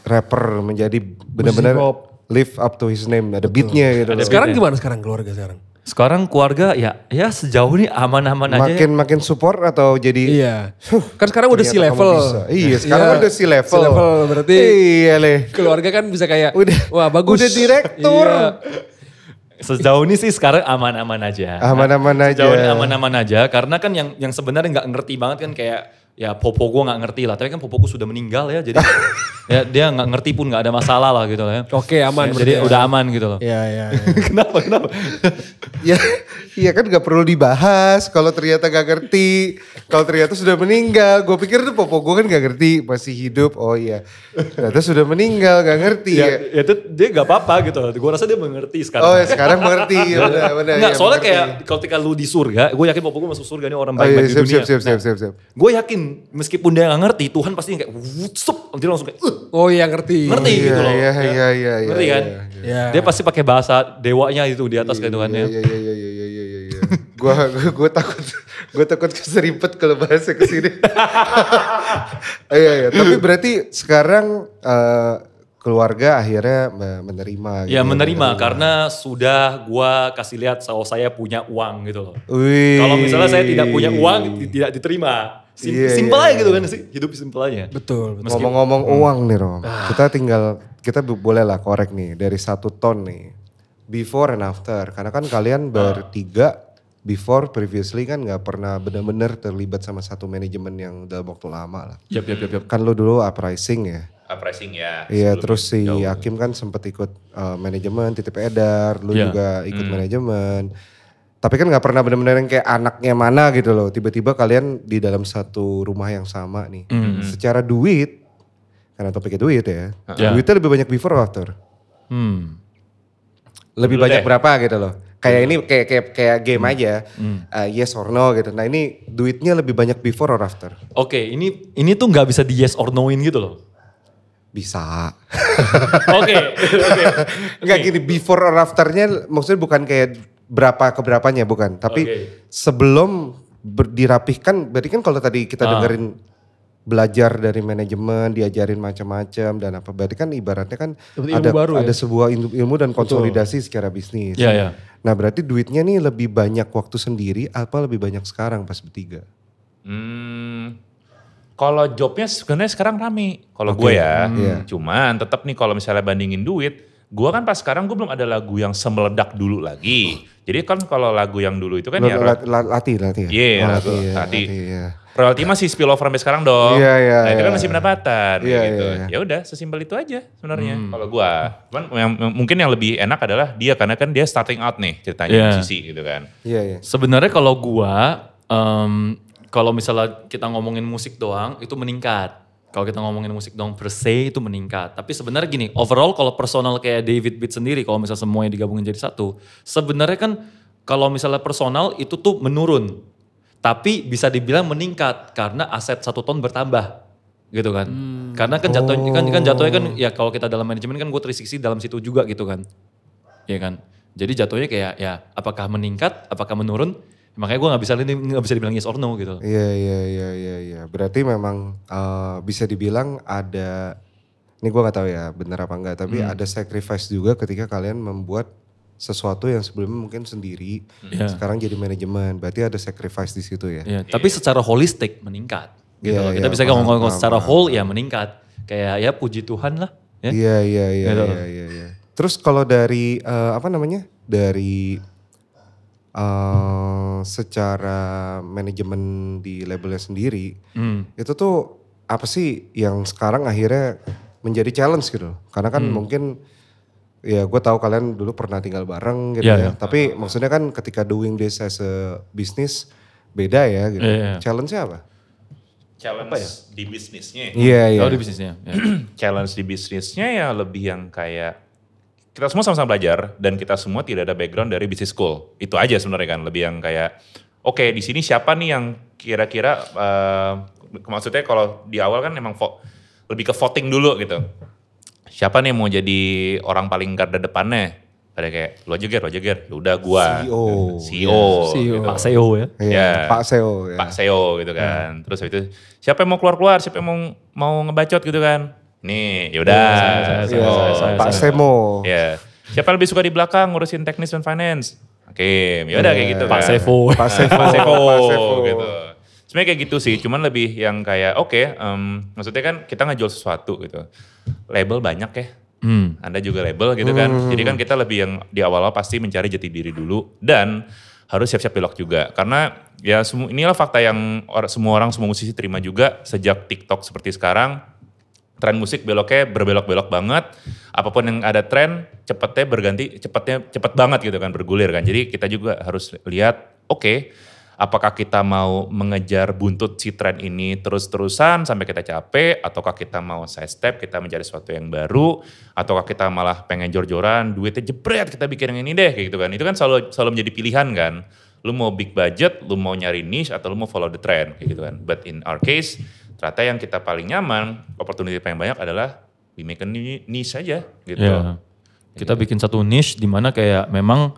rapper, menjadi benar-benar Musik pop. live up to his name. Ada beatnya gitu. Sekarang gimana keluarga sekarang? Sekarang keluarga ya sejauh ini aman-aman aja ya. Makin support atau jadi Iya. Kan sekarang udah si ternyata level. kamu bisa. Iya, sekarang udah si level. Si level berarti Iya leh. keluarga kan bisa kayak Udah- wah bagus. udah direktur. Iya. Sejauh ini sih sekarang aman-aman aja. Aman-aman aja. Sejauh ini aman-aman aja karena kan yang sebenarnya nggak ngerti banget kan kayak ya popo gue nggak ngerti lah. Tapi kan popo gue sudah meninggal ya jadi ya dia nggak ngerti pun nggak ada masalah lah gitu lah ya. Oke, aman Ya, jadi berarti ya. udah aman gitu loh. Iya. Kenapa? Ya, iya kan gak perlu dibahas kalau ternyata gak ngerti. Kalau ternyata sudah meninggal. Gue pikir tuh popo gue kan gak ngerti. Masih hidup. Oh iya. Ternyata sudah meninggal gak ngerti. Ya itu dia gak apa-apa gitu loh. Gue rasa dia mengerti sekarang. Oh ya, sekarang mengerti. Benar. Enggak, ya, soalnya mengerti. kayak ketika lu di surga, gue yakin popo gue masuk surga ini orang Oh iya, baik-baik di dunia. siap. Gue yakin meskipun dia gak ngerti, Tuhan pasti kayak wutsup, dia langsung kayak Oh iya ngerti. ngerti Iya, gitu loh. iya, Ya. iya. Ngerti kan? Iya. Dia pasti pakai bahasa dewanya itu di atas kayak Tuhannya. Iya. Gue takut keseripet kalau bahasa kesini. Iya. Tapi berarti sekarang keluarga akhirnya menerima. Ya gitu. menerima karena sudah gua kasih lihat kalau saya punya uang gitu loh. Wih. Kalau misalnya saya tidak punya uang, tidak diterima. Iya, Simpel iya, aja gitu kan sih, hidup simpel aja. Betul. Ngomong-ngomong uang nih Rom, kita boleh lah korek nih dari 1 ton nih. Before and after, karena kan kalian bertiga before previously kan gak pernah benar-benar terlibat sama satu manajemen yang dalam waktu lama lah. Yap. Kan lu dulu Uprising ya? Uprising ya. Iya, sebelum terus si jauh. Hakim kan sempat ikut manajemen, Titip Edar, lu Iya. juga ikut manajemen. Tapi kan gak pernah benar-benar yang kayak anaknya mana gitu loh. Tiba-tiba kalian di dalam satu rumah yang sama nih. Secara duit, karena topiknya duit ya. Ya. Duitnya lebih banyak before or after? Lebih Dulu banyak deh. berapa gitu loh. Kayak ini kayak game aja. Yes or no gitu. Nah ini duitnya lebih banyak before or after? Oke, ini tuh nggak bisa di yes or no-in gitu loh. Bisa. Oke. Enggak gini, before or afternya maksudnya bukan kayak berapa keberapanya bukan. Tapi Oke. sebelum dirapihkan, berarti kan kalau tadi kita dengerin belajar dari manajemen, diajarin macam-macam dan apa. Berarti kan ibaratnya kan Dapat ilmu baru ya? ada sebuah ilmu dan konsolidasi secara bisnis. Iya. Nah berarti duitnya nih lebih banyak waktu sendiri apa lebih banyak sekarang pas bertiga? Kalau jobnya sebenarnya sekarang rame. Kalau Oke. gue ya, Iya. cuman tetap nih kalau misalnya bandingin duit, gue kan pas sekarang gue belum ada lagu yang semeledak dulu lagi. Jadi kan kalau lagu yang dulu itu kan ya, Latih. iya, Oh, latih. latih, iya. royalti masih spill over sampai sekarang dong. Iya, Nah itu kan iya. masih pendapatan Iya, gitu. iya. Ya udah sesimpel itu aja sebenarnya kalau gue. Cuman mungkin yang lebih enak adalah dia karena kan dia starting out nih ceritanya Iya. musisi gitu kan. Iya. Sebenarnya kalau gua, kalau misalnya kita ngomongin musik doang itu meningkat. Kalau kita ngomongin musik doang per se itu meningkat. Tapi sebenarnya gini, overall kalau personal kayak David Beat sendiri, kalau misalnya semuanya digabungin jadi satu, sebenarnya kan kalau misalnya personal itu tuh menurun. Tapi bisa dibilang meningkat karena aset 1 ton bertambah. Gitu kan. Karena kan jatuhnya kan ya kalau kita dalam manajemen kan gue 360 dalam situ juga gitu kan. Iya kan. Jadi jatuhnya kayak ya apakah meningkat, apakah menurun? Makanya gue nggak bisa dibilang yes or no gitu. Iya. Berarti memang bisa dibilang ada, ini gue nggak tahu ya benar apa enggak, tapi ada sacrifice juga ketika kalian membuat sesuatu yang sebelumnya mungkin sendiri, sekarang jadi manajemen. Berarti ada sacrifice di situ ya. Ya, tapi secara holistik meningkat. Gitu Iya, loh. Kita iya, bisa paham, ngomong paham, secara paham, whole ya meningkat. Kayak ya puji Tuhan lah. Ya. Iya. Gitu. Iya. Terus kalau dari dari secara manajemen di labelnya sendiri, itu tuh apa sih yang sekarang akhirnya menjadi challenge gitu? Karena kan mungkin ya gue tahu kalian dulu pernah tinggal bareng gitu Iya, ya. iya. Tapi maksudnya kan ketika doing this as a business beda ya gitu. Iya, iya. Challenge-nya apa? challenge di bisnisnya. Iya. Kalau di bisnisnya. Ya. Challenge di bisnisnya ya lebih yang kayak kita semua sama-sama belajar dan kita semua tidak ada background dari business school. Itu aja sebenarnya kan, lebih yang kayak oke, di sini siapa nih yang kira-kira maksudnya kalau di awal kan emang lebih ke voting dulu gitu. Siapa nih yang mau jadi orang paling garda depannya? Ada kayak lo aja Ger, ya udah gua. CEO. Gitu. Pak CEO ya. Iya, Pak CEO. Ya. Pak CEO gitu kan. Terus habis itu siapa yang mau keluar, siapa yang mau ngebacot gitu kan. Nih, yaudah. Pak Semo. Ya. Siapa yang lebih suka di belakang ngurusin teknis dan finance? Oke, yaudah kayak gitu Pak kan. Sevo. Pak Sevo. Pak Sevo Pak Sevo. gitu. Sebenarnya kayak gitu sih, cuman lebih yang kayak maksudnya kan kita ngejual sesuatu gitu. Label banyak ya. Anda juga label gitu kan. Jadi kan kita lebih yang di awal-awal pasti mencari jati diri dulu dan harus siap-siap belok juga. Karena ya inilah fakta yang semua musisi terima juga sejak TikTok seperti sekarang. Tren musik berbelok-belok banget. Apapun yang ada tren cepet banget gitu kan, bergulir kan. Jadi kita juga harus lihat oke, apakah kita mau mengejar buntut si tren ini terus-terusan sampai kita capek, ataukah kita mau side step, kita mencari sesuatu yang baru, ataukah kita malah pengen jor-joran, duitnya jebret, kita bikin yang ini deh, kayak gitu kan. Itu kan selalu menjadi pilihan kan. Lu mau big budget, lu mau nyari niche, atau lu mau follow the trend, kayak gitu kan. But in our case, ternyata yang kita paling nyaman, opportunity paling banyak adalah we make a niche aja gitu. Yeah. Kita bikin satu niche di mana kayak memang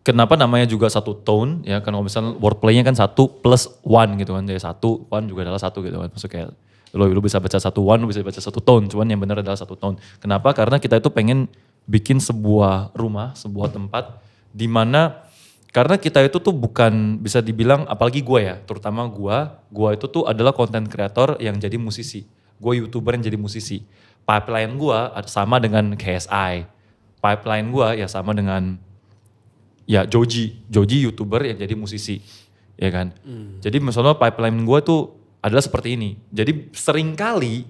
kenapa namanya juga satu tone ya, kan kalau misalnya wordplay-nya kan 1 plus 1 gitu kan. Jadi 1 juga adalah 1 gitu kan. Maksudnya kayak lu bisa baca 1 1, lu bisa baca 1 tone, cuman yang benar adalah 1 tone. Kenapa? Karena kita itu pengen bikin sebuah rumah, sebuah tempat di mana karena kita itu tuh bukan bisa dibilang, apalagi gue ya, terutama gue itu tuh adalah content creator yang jadi musisi. Gue YouTuber yang jadi musisi. Pipeline gue sama dengan KSI. Pipeline gue ya sama dengan ya Joji YouTuber yang jadi musisi. Ya kan. Jadi misalnya pipeline gue tuh adalah seperti ini. Jadi seringkali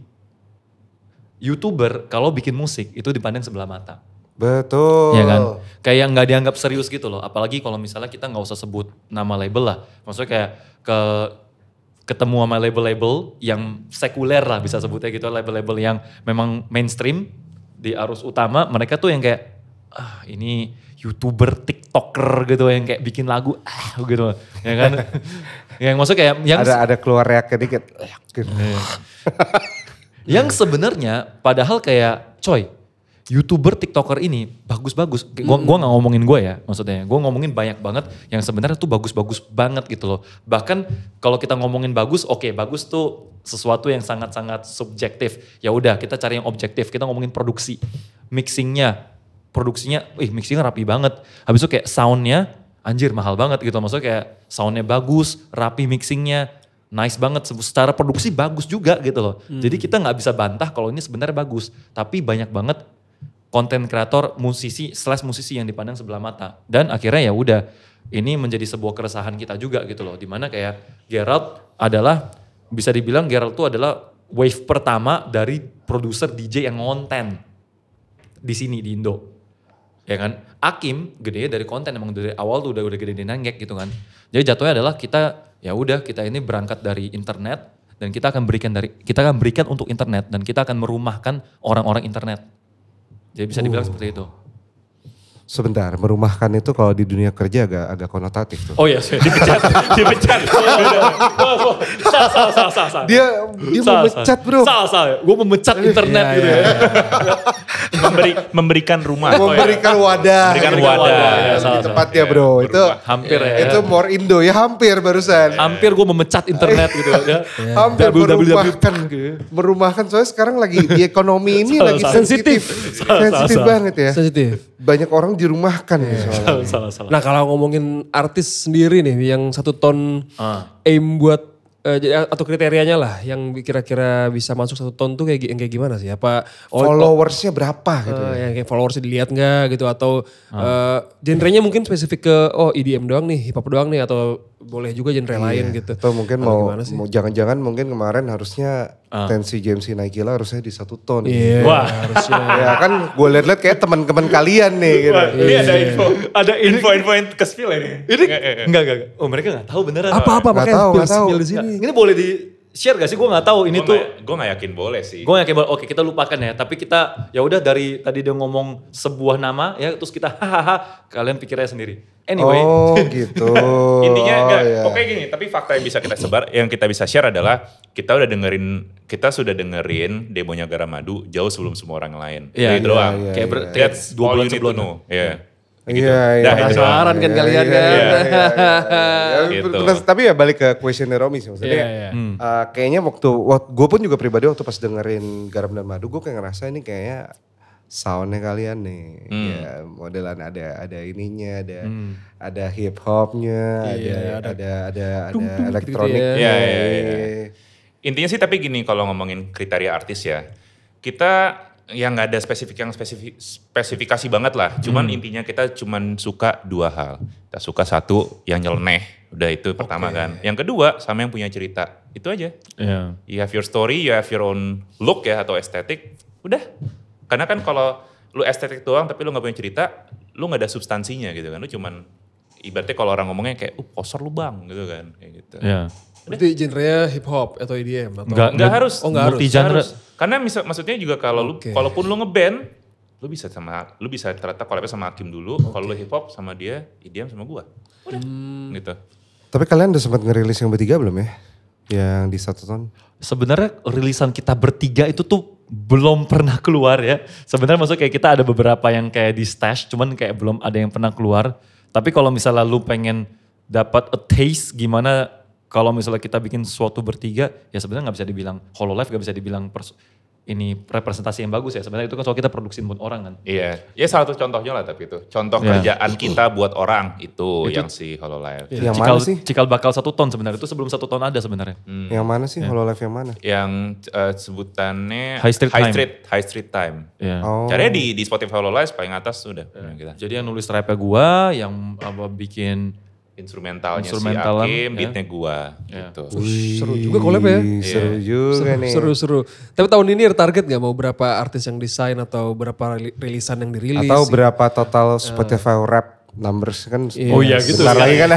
YouTuber kalau bikin musik itu dipandang sebelah mata. Betul. Ya kan, kayak nggak dianggap serius gitu loh. Apalagi kalau misalnya kita nggak usah sebut nama label lah. Maksudnya kayak ketemu sama label-label yang sekuler lah bisa sebutnya gitu. Label-label yang memang mainstream di arus utama. Mereka tuh yang kayak, ini YouTuber, TikToker gitu yang kayak bikin lagu, gitu. Ya kan. Yang maksudnya kayak. Yang ada keluar reaknya dikit. Yang sebenarnya padahal kayak, coy. YouTuber, TikToker ini bagus-bagus. Gue gak ngomongin gue ya maksudnya. Gue ngomongin banyak banget yang sebenarnya tuh bagus-bagus banget gitu loh. Bahkan kalau kita ngomongin bagus, oke, bagus tuh sesuatu yang sangat-sangat subjektif. Ya udah kita cari yang objektif. Kita ngomongin produksi, mixingnya rapi banget. Habis itu kayak soundnya anjir mahal banget gitu. Maksudnya kayak soundnya bagus, rapi mixingnya. Nice banget, secara produksi bagus juga gitu loh. Jadi kita gak bisa bantah kalau ini sebenarnya bagus. Tapi banyak banget konten kreator, musisi yang dipandang sebelah mata. Dan akhirnya ya udah, ini menjadi sebuah keresahan kita juga gitu loh. Dimana kayak Gerald adalah, bisa dibilang Gerald tuh adalah wave pertama dari produser DJ yang konten di sini di Indo. Ya kan? Akim gede dari konten, emang dari awal tuh udah gede nanggek gitu kan. Jadi jatuhnya adalah kita ini berangkat dari internet dan kita akan berikan untuk internet dan kita akan merumahkan orang-orang internet. Jadi bisa dibilang seperti itu. Sebentar, merumahkan itu kalau di dunia kerja agak konotatif tuh. Oh iya, dipecat. Salah. Dia mau mecat bro. Salah. Gue memecat internet gitu ya. Memberikan rumah. Memberikan wadah. Memberikan gitu. wadah. Ya, di tempatnya bro. Itu hampir ya. Itu more Indo ya, hampir barusan. Hampir gue memecat internet gitu ya. Hampir merumahkan. Soalnya sekarang lagi di ekonomi ini lagi sensitif. Sensitif banget ya. Sensitif. Banyak orang dirumahkan nih soalnya. Salah. Nah kalau ngomongin artis sendiri nih yang 1 ton aim buat atau kriterianya lah yang kira-kira bisa masuk 1 ton tuh kayak gimana sih? Apa followersnya berapa gitu ya? Yang kayak followersnya dilihat nggak gitu atau genrenya mungkin spesifik ke EDM doang nih, hip hop doang nih atau boleh juga genre lain gitu. Atau mungkin Atau mau gimana sih? jangan-jangan mungkin kemarin harusnya tensi JMC Naikila harusnya di 1 ton. Iya, Wah. harusnya. Ya kan gue liat-liat kayak teman-teman kalian nih gitu. Ini ada info yang ke-spill ini. Ini enggak. Oh mereka nggak tahu beneran. Apa Nggak makanya tahu, nggak tahu. spill di sini. Ini boleh di share gak sih? Gue nggak tahu ini tuh. Gue gak yakin boleh sih. Gue yakin oke kita lupakan ya. Tapi kita ya udah dari tadi dia ngomong sebuah nama ya terus kita hahaha kalian pikirnya sendiri. Anyway. Oh gitu. Intinya enggak, ya. pokoknya gini, tapi fakta yang bisa kita sebar, yang kita bisa share adalah kita sudah dengerin demonya Garamadu jauh sebelum semua orang lain. Iya, Itu doang. iya, Kayak iya. That's 2 all bulan you need to sebelum. know. Iya. Iya, iya. Dah, itu Penasaran kan kalian kan. Gitu. Tapi ya balik ke questionnya Romi sih maksudnya. Iya. Kayaknya waktu gue pun juga pribadi waktu pas dengerin Garam dan Madu gue kayak ngerasa ini kayaknya soundnya kalian nih. Ya modelan ada ininya, ada hip hopnya, ada elektroniknya. Iya. Intinya sih tapi gini kalau ngomongin kriteria artis ya, kita yang nggak ada spesifikasi banget lah. Cuman intinya kita cuman suka 2 hal. Kita suka satu yang nyeleneh, udah itu pertama kan. Yang kedua sama yang punya cerita, itu aja. Iya. You have your story, you have your own look ya atau estetik, udah. Karena kan kalau lu estetik doang tapi lu nggak punya cerita, lu nggak ada substansinya gitu kan. Lu cuman ibaratnya kalau orang ngomongnya kayak, poser lu bang gitu kan, kayak gitu. Iya. Berarti genrenya hip hop atau EDM atau Nggak harus. Oh, nggak harus. Multi genre. Harus. Karena maksudnya juga kalau lu, kalaupun lu ngeband, lu bisa ternyata collab sama Hakim dulu. Kalau lu hip hop sama dia, EDM sama gua. Udah. Gitu. Tapi kalian udah sempat ngerilis yang bertiga belum ya? Yang di 1 ton? Sebenarnya rilisan kita bertiga itu tuh belum pernah keluar ya. Sebenarnya maksudnya kayak kita ada beberapa yang kayak di stash, cuman kayak belum ada yang pernah keluar. Tapi kalau misalnya lu pengen dapat a taste gimana kalau misalnya kita bikin sesuatu bertiga, ya sebenarnya nggak bisa dibilang Hololive, nggak bisa dibilang ini representasi yang bagus ya. Sebenarnya itu kan soal kita produksiin buat orang kan. Iya. Ya salah satu contohnya lah tapi itu. Contoh kerjaan kita buat orang itu yang si Hololive. Yang mana sih? Cikal bakal 1 ton sebenarnya, itu sebelum 1 ton ada sebenarnya. Yang mana sih? Hololive yang mana? Yang sebutannya High Street Time. Iya. Oh. Caranya di Spotify Hololive paling atas sudah. Kita. Jadi yang nulis rapnya gua, yang bikin Instrumentalnya Instrumentalan, si Hakim, ya. beatnya gua gitu. Seru juga collab ya. Seru juga nih. Seru. Tapi tahun ini ada target gak mau berapa artis yang desain atau berapa rilisan yang dirilis? Atau berapa total Spotify rap numbers kan? Oh iya gitu. Bentar lagi kan.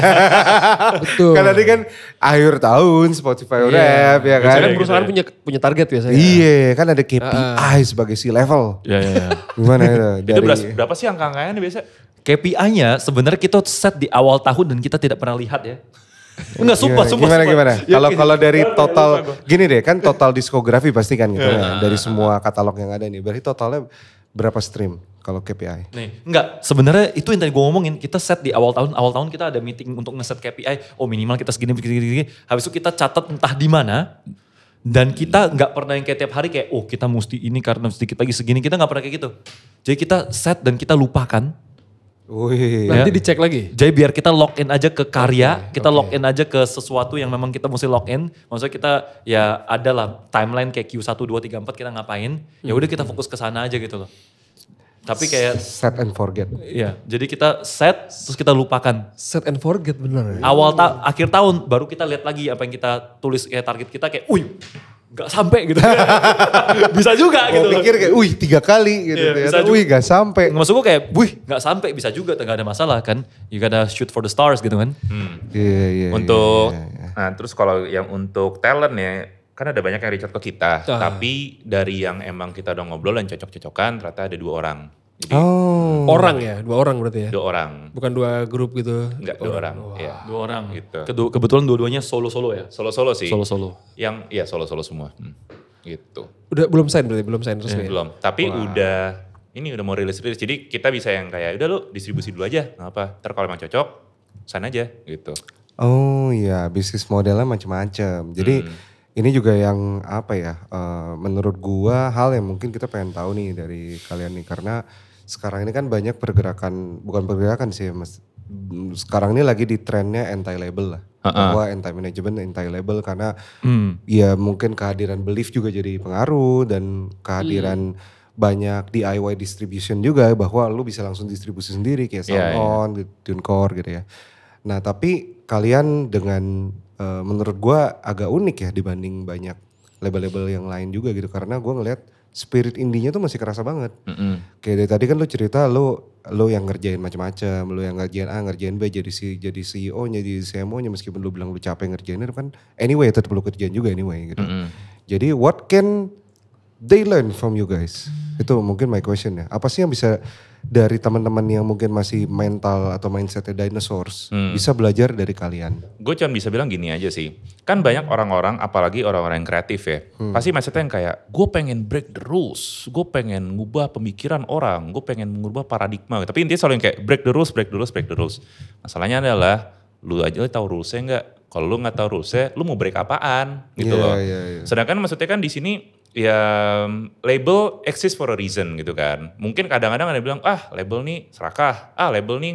Betul. Kan tadi kan akhir tahun Spotify rap ya kan. Kan perusahaan punya target biasanya. Iya kan ada KPI sebagai C-level. Iya. Gimana itu? Itu berapa sih angka-angkanya biasa? KPI-nya sebenarnya kita set di awal tahun dan kita tidak pernah lihat ya. Enggak, sumpah. Gimana? Ya, Kalau dari total, gini deh kan total diskografi pasti kan gitu ya. Dari semua katalog yang ada nih. Berarti totalnya berapa stream kalau KPI? Nih, enggak. Sebenarnya itu yang tadi gue ngomongin. Kita set di awal tahun. Awal tahun kita ada meeting untuk ngeset KPI. Oh minimal kita segini. Habis itu kita catat entah di mana. Dan kita nggak pernah yang kayak tiap hari kayak, oh kita mesti ini karena sedikit lagi segini. Kita nggak pernah kayak gitu. Jadi kita set dan kita lupakan. Wih. Nanti Ya. dicek lagi. Jadi biar kita login aja ke karya, kita login aja ke sesuatu yang memang kita mesti login. Maksudnya kita ya ada lah timeline kayak Q1, 2, 3, 4 kita ngapain. Ya udah kita fokus ke sana aja gitu loh. Tapi kayak Set and forget. ya, jadi kita set terus kita lupakan. Set and forget bener ya. Akhir tahun baru kita lihat lagi apa yang kita tulis kayak target kita kayak, gak sampai gitu. Bisa juga gitu. Gue pikir kayak, 3 kali gitu. Iya, bisa Ternyata, gak sampai. Maksud gue kayak, gak sampai bisa juga, gak ada masalah kan. You gotta shoot for the stars gitu kan. Iya. Nah terus kalau yang untuk talent ya, kan ada banyak yang reach out ke kita. Tapi dari yang emang kita udah ngobrol dan cocok-cocokan ternyata ada 2 orang. Jadi Orang ya, 2 orang berarti ya. 2 orang. Bukan 2 grup gitu. Enggak 2 orang. Iya. 2 orang. Gitu. Kebetulan dua-duanya solo-solo ya. Solo-solo sih. Solo-solo. Yang iya solo-solo semua. Gitu. Udah belum sign berarti, belum sign resmi. Belum. Tapi udah mau rilis. Jadi kita bisa yang kayak udah lu distribusi dulu aja. Nggak apa. Ntar kalau emang cocok, sign aja gitu. Oh iya, bisnis modelnya macam-macam. Jadi ini juga yang apa ya, menurut gua hal yang mungkin kita pengen tahu nih dari kalian nih. Karena sekarang ini kan banyak bukan pergerakan sih mas. Sekarang ini lagi di trennya anti-label lah. Bahwa anti-management, anti-label karena ya mungkin kehadiran Belief juga jadi pengaruh. Dan kehadiran banyak DIY distribution juga bahwa lu bisa langsung distribusi sendiri kayak Sound On, TuneCore gitu ya. Nah tapi kalian dengan menurut gue agak unik ya dibanding banyak label-label yang lain juga gitu. Karena gue ngeliat spirit indie-nya tuh masih kerasa banget. Kayak dari tadi kan lu cerita lu yang ngerjain macam-macam, lu yang ngerjain A, ngerjain B, jadi CEO-nya, jadi CMO-nya meskipun lu bilang lu capek ngerjainnya kan anyway tetap lu kerjain juga anyway gitu. Jadi what can they learn from you guys? Itu mungkin my question ya. Apa sih yang bisa dari teman-teman yang mungkin masih mental atau mindsetnya dinosaurs bisa belajar dari kalian? Gue cuma bisa bilang gini aja sih. Kan banyak orang-orang, apalagi orang-orang yang kreatif ya. Pasti mindsetnya yang kayak, gue pengen break the rules. Gue pengen ngubah pemikiran orang. Gue pengen mengubah paradigma. Tapi intinya selalu yang kayak break the rules, break the rules, break the rules. Masalahnya adalah, lu aja tahu rulesnya enggak? Kalau lu gak tahu rulesnya, lu mau break apaan gitu loh. Sedangkan maksudnya kan di sini, ya label exist for a reason gitu kan. Mungkin kadang-kadang ada yang bilang, label nih serakah, label nih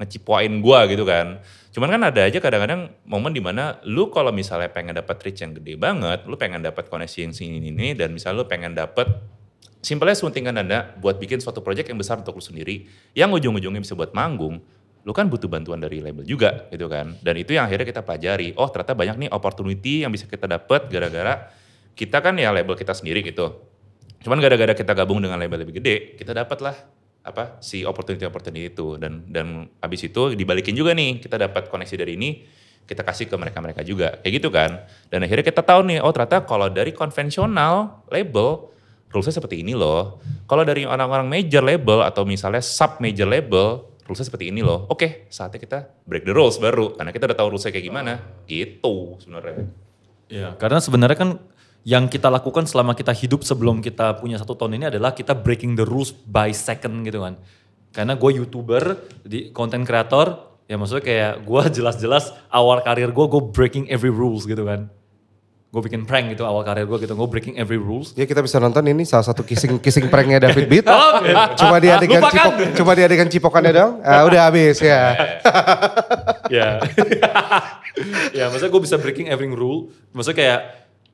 ngecipoain gua gitu kan. Cuman kan ada aja kadang-kadang momen dimana lu kalau misalnya pengen dapat reach yang gede banget, lu pengen dapat koneksi yang sini dan misalnya lu pengen dapat simpelnya suntingan dana buat bikin suatu project yang besar untuk lu sendiri, yang ujung-ujungnya bisa buat manggung, lu kan butuh bantuan dari label juga gitu kan. Dan itu yang akhirnya kita pelajari, oh ternyata banyak nih opportunity yang bisa kita dapat gara-gara kita kan ya label kita sendiri gitu. Cuman gara-gara kita gabung dengan label lebih gede, kita dapatlah si opportunity itu dan abis itu dibalikin juga nih, kita dapat koneksi dari ini, kita kasih ke mereka juga, kayak gitu kan. Dan akhirnya kita tahu nih, oh ternyata kalau dari konvensional label rulesnya seperti ini loh. Kalau dari orang-orang major label atau misalnya sub major label rulesnya seperti ini loh. Oke, saatnya kita break the rules baru, karena kita udah tahu rulesnya kayak gimana. Gitu sebenarnya. Ya, karena sebenarnya kan yang kita lakukan selama kita hidup sebelum kita punya 1 tahun ini adalah kita breaking the rules by second gitu kan. Karena gue YouTuber, content creator, ya maksudnya kayak gue jelas-jelas awal karir gue breaking every rules gitu kan. Gue bikin prank gitu awal karir gue gitu, gue breaking every rules. Ya kita bisa nonton ini salah satu kissing pranknya David Beat. Cuma di adegan cipokannya dong. Udah habis ya. Ya. Ya maksudnya gue bisa breaking every rule. Maksudnya kayak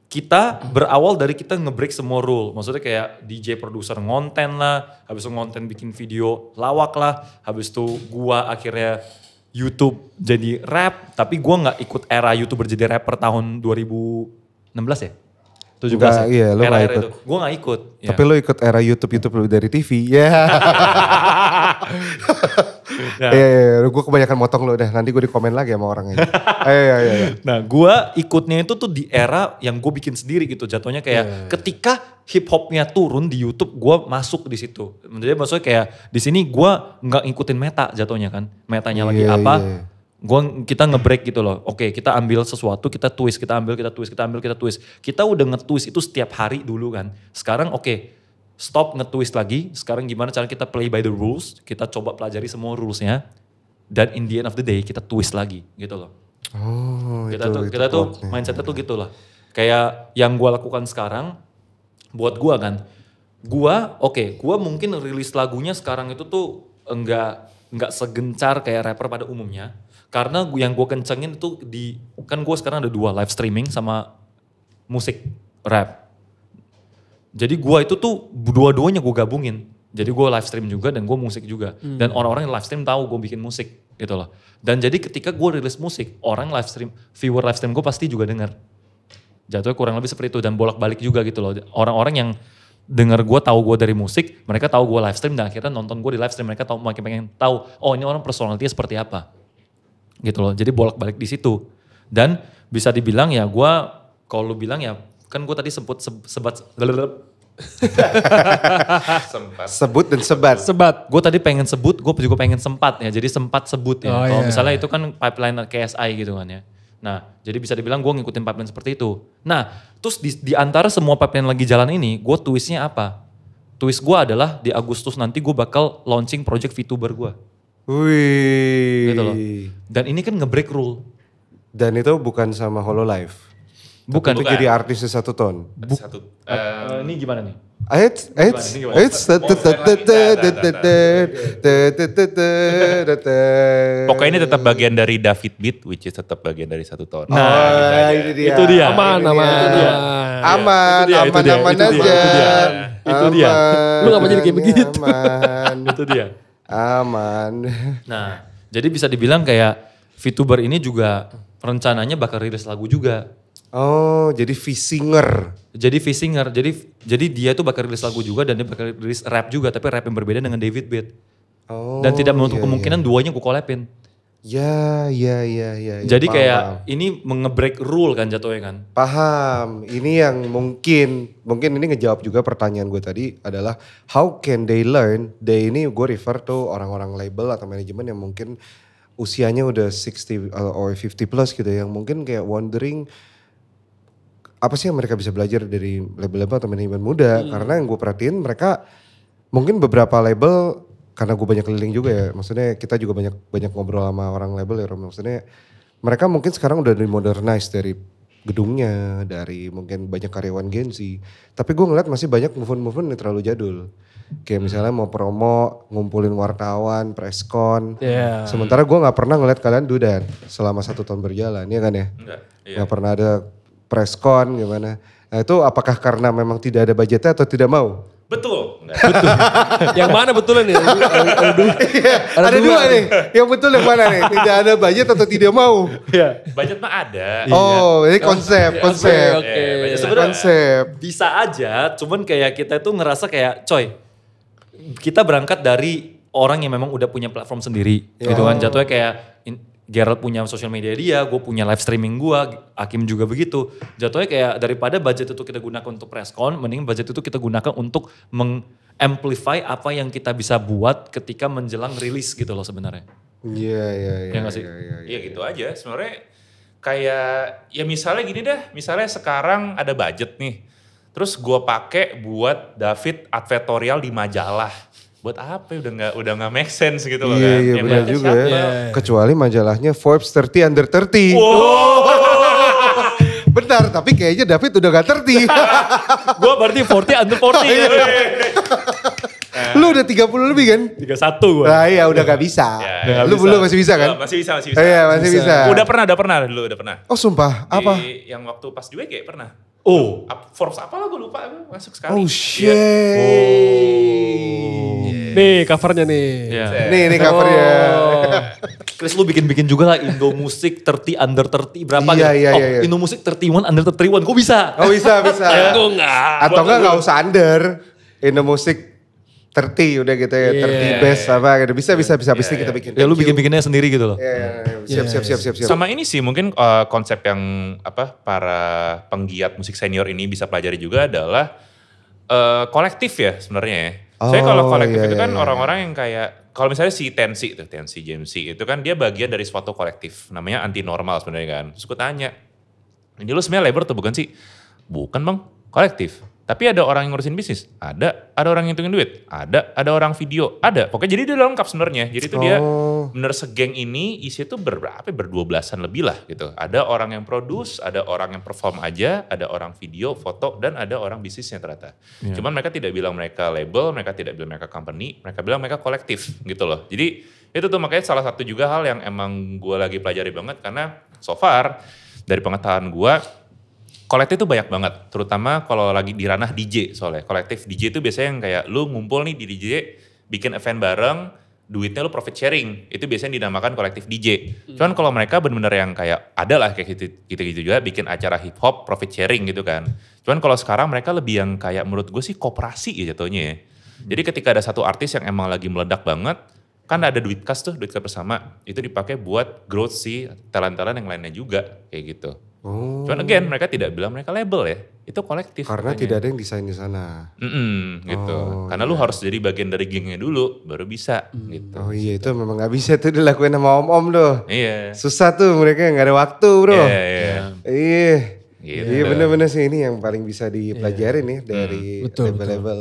kita berawal dari kita nge-break semua rule. Maksudnya kayak DJ produser ngonten lah, habis itu ngonten bikin video lawak lah, habis itu gua akhirnya YouTube jadi rap, tapi gua gak ikut era YouTuber jadi rapper tahun 2016 ya? 17 ya? Iya, lo gak ikut. Gue gak ikut. Tapi lo ikut era YouTube dari TV. Ya. Iya, gue kebanyakan motong lo dah. Nanti gue dikomen lagi sama orangnya. Iya. Nah, gue ikutnya itu tuh di era yang gue bikin sendiri gitu. Jatuhnya kayak ketika hip hopnya turun di YouTube, gue masuk di situ. Jadi maksudnya kayak di sini gue nggak ngikutin meta jatuhnya kan. Metanya lagi apa? Kita nge-break gitu loh. Oke, kita ambil sesuatu, kita twist, kita ambil, kita twist. Kita udah nge-twist itu setiap hari dulu kan. Sekarang stop nge-twist lagi. Sekarang gimana cara kita play by the rules. Kita coba pelajari semua rulesnya. Dan in the end of the day kita twist lagi gitu loh. Oh, kita tuh mindsetnya tuh gitu lah. Kayak yang gue lakukan sekarang buat gue kan. Gue mungkin rilis lagunya sekarang itu tuh enggak segencar kayak rapper pada umumnya. Karena yang gue kencengin itu kan gue sekarang ada 2, live streaming sama musik rap. Jadi gue itu tuh dua-duanya gue gabungin. Jadi gue live stream juga dan gue musik juga. Dan orang-orang yang live stream tahu gue bikin musik gitu loh. Dan jadi ketika gue rilis musik, viewer live stream gue pasti juga denger. Jatuhnya kurang lebih seperti itu dan bolak-balik juga gitu loh. Orang-orang yang denger gue tahu gue dari musik, mereka tahu gue live stream dan akhirnya nonton gue di live stream, mereka makin pengen tahu, oh ini orang personality seperti apa. Gitu loh, jadi bolak-balik di situ. Dan bisa dibilang ya gue, kalau lu bilang ya, kan gue tadi sebut sebut dan sebat. Gue tadi pengen sebut, gue juga pengen sempat ya, jadi sempat sebut ya. Kalau misalnya itu kan pipeline KSI gitu kan ya. Nah, jadi bisa dibilang gue ngikutin pipeline seperti itu. Nah, terus di antara semua pipeline lagi jalan ini, gue twistnya apa? Twist gue adalah di Agustus nanti gue bakal launching project VTuber gue. Wih. Gitu loh. Dan ini kan nge-break rule. Dan itu bukan sama Hololive. Bukan. Itu jadi artisnya 1 ton. Ini gimana nih? Pokoknya ini tetap bagian dari David Beat, which is tetap bagian dari 1 ton. Nah, itu dia. Aman aja. Itu dia. Lu gak mau jadi kayak begitu. Aman. Itu dia. Aman. Nah, Jadi bisa dibilang kayak VTuber ini juga rencananya bakal rilis lagu juga. Oh, jadi V-singer. Jadi V-singer, jadi dia tuh bakal rilis lagu juga dan dia bakal rilis rap juga, tapi rap yang berbeda dengan David Beat. Oh, Dan tidak menutup iya, kemungkinan duanya gue collab-in. Ya. Jadi paham, kayak paham. ini nge-break rule kan jatuhnya kan. Paham. Ini yang mungkin ini ngejawab juga pertanyaan gue tadi adalah how can they learn? They ini gue refer to orang-orang label atau manajemen yang mungkin usianya udah 60 or 50 plus gitu, yang mungkin kayak wondering apa sih yang mereka bisa belajar dari label-label atau manajemen muda. Karena yang gue perhatiin mereka mungkin beberapa label, karena gue banyak keliling juga ya, maksudnya kita juga banyak ngobrol sama orang label ya, maksudnya mereka mungkin sekarang udah modernize dari gedungnya, dari mungkin banyak karyawan Gen Z. Tapi gue ngeliat masih banyak movement-movement yang terlalu jadul. Kayak misalnya mau promo, ngumpulin wartawan, preskon. Yeah. Sementara gue gak pernah ngeliat kalian do that selama 1 tahun berjalan, iya kan ya? Enggak. Iya. Gak pernah ada preskon gimana. Nah itu apakah karena memang tidak ada budgetnya atau tidak mau? Betul. Enggak. Yang mana betulnya nih? Ada dua nih, yang betul yang mana nih? Tidak ada budget atau tidak mau? Budget mah ada. Oh, ini konsep. Oke. Budget Sebenarnya Konsep. bisa aja, cuman kayak kita tuh ngerasa kayak coy, kita berangkat dari orang yang memang udah punya platform sendiri gitu kan. Jatuhnya kayak Gerald punya social media dia, gue punya live streaming gue, Hakim juga begitu. Jatuhnya kayak daripada budget itu kita gunakan untuk presscon, mending budget itu kita gunakan untuk mengamplify apa yang kita bisa buat ketika menjelang rilis gitu loh sebenarnya. Iya. Ya nggak sih? Iya gitu aja. Sebenarnya kayak ya misalnya gini dah, misalnya sekarang ada budget nih. Terus gue pakai buat David advertorial di majalah. Buat apa ya? Udah nggak make sense gitu loh kan. Iya Yang benar baca juga siapa? ya. Kecuali majalahnya Forbes 30 under 30. Benar, tapi kayaknya David udah gak 30. Gue berarti 40 under 40. Lu udah 30 lebih kan? 31 gue. Nah iya udah gak bisa. Ya, Lu belum masih bisa kan? Masih bisa. Iya masih bisa. Udah pernah dulu. Oh sumpah, apa? Yang waktu pas juga kayak pernah. Oh. Forbes apa lah gue lupa, masuk sekali. Oh Iya. shit. Nih covernya nih. Iya. Nih covernya. Chris lu bikin juga lah Indo Music 30 under 30 berapa Iya, gitu. iya, Oh iya. Indo Music 31 under 31 kok bisa? Oh bisa. Gue enggak. Atau enggak usah under. Indo Music 30 udah gitu ya. 30 best apa gitu. Bisa abis ini kita bikin. Ya lu bikinnya sendiri gitu loh. Siap. Sama ini sih mungkin konsep yang para penggiat musik senior ini bisa pelajari juga adalah kolektif ya sebenarnya ya. Soalnya kalau kolektif itu kan orang-orang yang kayak, kalau misalnya si Tensi Jamesy itu kan dia bagian dari suatu kolektif. Namanya anti normal sebenarnya kan. Terus gue tanya, ini lu sebenarnya labor tuh bukan sih? Bukan bang, kolektif. Tapi ada orang yang ngurusin bisnis, ada orang yang hitungin duit, ada orang video, ada. Pokoknya jadi dia udah lengkap sebenarnya. Jadi itu dia bener segeng ini isinya tuh ber-12an lebih lah gitu. Ada orang yang produce, ada orang yang perform aja, ada orang video, foto, dan ada orang bisnisnya ternyata. Cuman mereka tidak bilang mereka label, mereka tidak bilang mereka company, mereka bilang mereka kolektif gitu loh. Jadi itu tuh makanya salah satu juga hal yang emang gue lagi pelajari banget karena so far dari pengetahuan gue, kolektif itu banyak banget, terutama kalau lagi di ranah DJ soalnya. Kolektif DJ itu biasanya yang kayak lu ngumpul nih di DJ, bikin event bareng, duitnya lu profit sharing. Itu biasanya dinamakan kolektif DJ. Cuman kalau mereka benar-benar yang kayak ada lah kayak gitu juga, bikin acara hip hop profit sharing gitu kan. Cuman kalau sekarang mereka lebih yang kayak menurut gue sih koperasi ya jatuhnya ya. Jadi ketika ada satu artis yang emang lagi meledak banget, kan ada duit kas bersama, itu dipakai buat growth si talent-talent yang lainnya juga kayak gitu. Cuman again mereka tidak bilang mereka label ya, itu kolektif. Karena katanya. tidak ada yang desain di sana. Gitu. Karena lu harus jadi bagian dari gengnya dulu, baru bisa gitu. Oh iya itu memang gak bisa tuh dilakuin sama om-om tuh. Iya. Susah tuh mereka gak ada waktu bro. Iya. Iya. Gitu. Iya bener-bener sih ini yang paling bisa dipelajari nih dari label-label.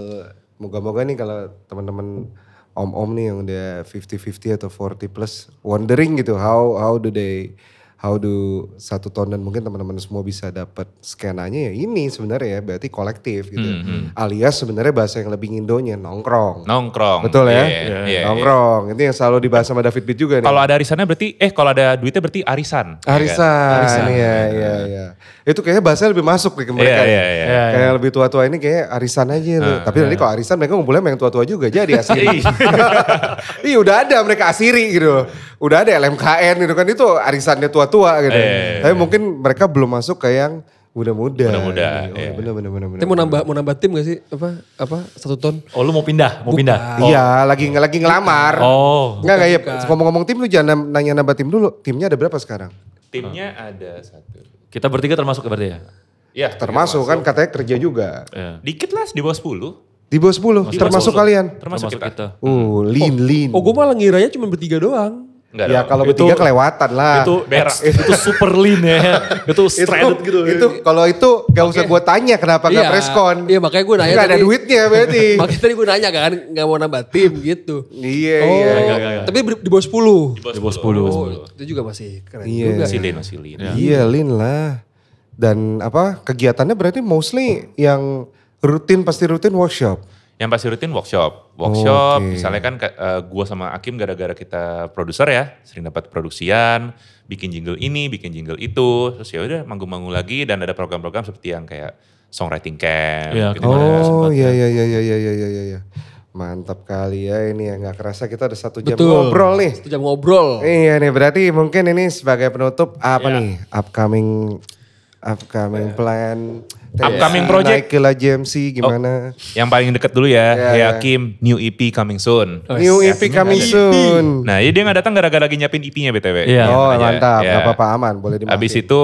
Moga-moga nih kalau teman-teman om-om nih yang udah 50-50 atau 40 plus wondering gitu how do 1 tahun dan mungkin teman-teman semua bisa dapat skenanya ya ini sebenarnya ya berarti kolektif gitu. Alias sebenarnya bahasa yang lebih Indonya nongkrong. Betul ya? Iya. Nongkrong. Itu yang selalu dibahas sama David Beat juga nih. Kalau ada arisannya berarti, kalau ada duitnya berti arisan. Arisan. Iya. Itu kayaknya bahasa lebih masuk nih ke mereka. Iya. Kayak lebih tua-tua ini kayak arisan aja. Tapi nanti kalau arisan mereka ngumpulnya sama yang tua-tua juga jadi asiri. Iya udah ada mereka asiri gitu. Udah ada LMKN gitu kan itu arisannya tua-tua gitu. Tapi mungkin mereka belum masuk ke yang muda-muda. Muda-muda, Gitu. Bener. Tapi mau nambah tim gak sih? Apa 1 ton? Oh lu mau pindah? Iya, lagi ngelamar. Oh. Enggak ya. Ngomong-ngomong tim lu jangan nanya nambah tim dulu. Timnya ada berapa sekarang? Timnya ada 1. Kita bertiga termasuk berarti ya? Ya, Termasuk kan katanya kerja juga. Iya. Dikit lah di bawah 10. Di bawah 10 termasuk kalian. Termasuk kita. Lean. Oh gue malah ngiranya cuma bertiga doang. Enggak Ya dong. kalau bertiga kelewatan lah. Itu super lean ya. Itu stranded gitu. Itu kalau itu gak usah gue tanya kenapa gak preskon. Iya makanya gue nanya Gak ada tadi. duitnya berarti. Makanya tadi gue nanya kan gak mau nambah tim gitu. Iya. Tapi di bawah 10. Di bawah 10. Oh, itu juga masih keren Iya. juga. Masih lean. Iya lean lah. Dan kegiatannya berarti mostly yang pasti rutin workshop. Yang pasti rutin workshop. Oke. Misalnya kan gua sama Akim gara-gara kita produser ya, sering dapat produksian, bikin jingle ini, bikin jingle itu, terus ya udah manggung-manggung lagi dan ada program-program seperti yang kayak songwriting camp. Iya, gitu. Oh iya. Mantap kali ya ini ya gak kerasa kita ada 1 jam Betul. ngobrol nih. 1 jam ngobrol. Iya nih berarti mungkin ini sebagai penutup nih upcoming plan. Upcoming project. Naik ke JMC gimana? Yang paling deket dulu ya, Iya, Hey iya. Akim, new EP coming soon. New EP coming soon. Nah, dia gak datang gara-gara lagi nyiapin EP-nya BTW. Iya. Oh Aja. mantap, Ya. gak apa-apa aman boleh dimaafin. Abis itu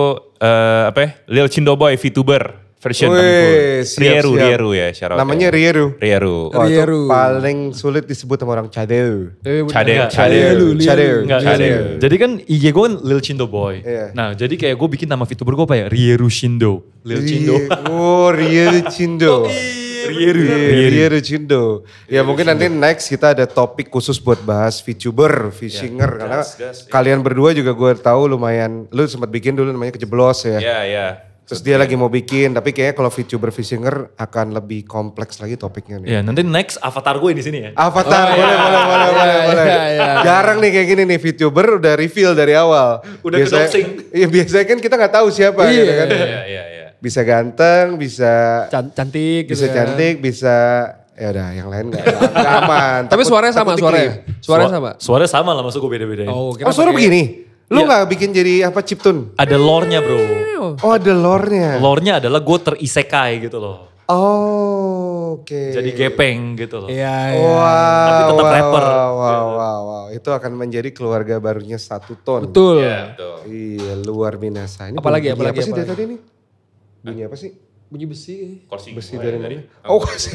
Lil Cindo Boy VTuber version coming Wih, soon. siap. Rieru ya, shout out Namanya ya. Rieru. Rieru. Wah, itu Rieru. paling sulit disebut sama orang Cadeu. Cadel. Cadeu. Enggak, jadi kan IG gue kan Lil Cindo Boy. Iya. Nah jadi kayak gue bikin nama VTuber gue apa ya? Rieru Shindo. Lil Cindo. Oh, Rieru Cindo. Rieru Cindo. Ya mungkin nanti next kita ada topik khusus buat bahas VTuber, Fishinger. Karena gas, kalian berdua juga gue tahu lumayan, lu sempat bikin dulu namanya Kejeblos ya. Iya. Terus dia lagi mau bikin, tapi kayaknya kalau VTuber Fishinger akan lebih kompleks lagi topiknya nih. Ya nanti next avatar gue di sini ya. Avatar, boleh. Jarang nih kayak gini nih VTuber udah reveal dari awal. Udah ke-doxing. Iya biasanya kan kita gak tahu siapa gitu kan. Iya. Bisa ganteng, bisa Cantik gitu bisa ya. cantik, bisa ya udah yang lain gak aman. Tapi suaranya sama, suaranya sama. Suaranya sama lah maksud gue beda-beda. Oh, Oh suara begini? Lu gak bikin jadi apa chiptune? Ada lore-nya bro. Oh ada lore-nya. Lore-nya adalah gue terisekai gitu loh. Oh oke. Jadi gepeng gitu loh. Iya. Wow, Tapi tetap rapper. Wow. Itu akan menjadi keluarga barunya 1 ton. Betul. Iya luar biasa. Ini Apalagi, bunyi apa sih apalagi. dari tadi nih? Bunyi apa sih? Bunyi besi. Kursi Besi gue dari tadi. mana? Oh kursi.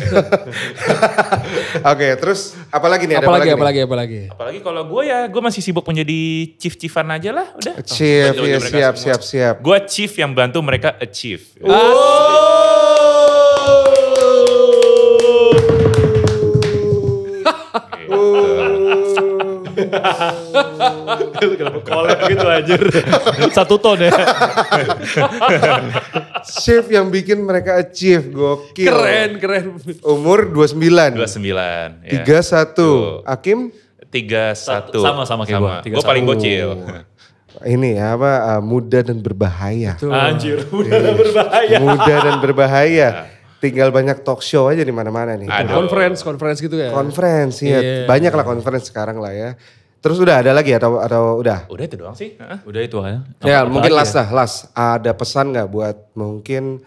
Oke terus apalagi nih? Ada Apalagi. Apalagi kalau gue masih sibuk menjadi chief-chiefan aja lah, udah. Chief, Bantu iya, mereka semua. siap. Gue chief yang bantu mereka achieve. Lu kenapa collab gitu anjir. 1 ton ya. Chef yang bikin mereka achieve, gokil. Keren. Umur 29. 29. 31. Akim? 31. Sama kayak gua, 31. Gue paling bocil. Ini muda dan berbahaya. Anjir, udah berbahaya. Muda dan berbahaya. Tinggal banyak talk show aja di mana-mana nih. Aduh. Conference gitu ya. Conference ya. Iya. Banyak lah conference sekarang lah ya. Terus udah ada lagi atau udah? Udah itu doang sih. Udah itu aja. Ya Apa mungkin lagi last. Ada pesan gak buat mungkin,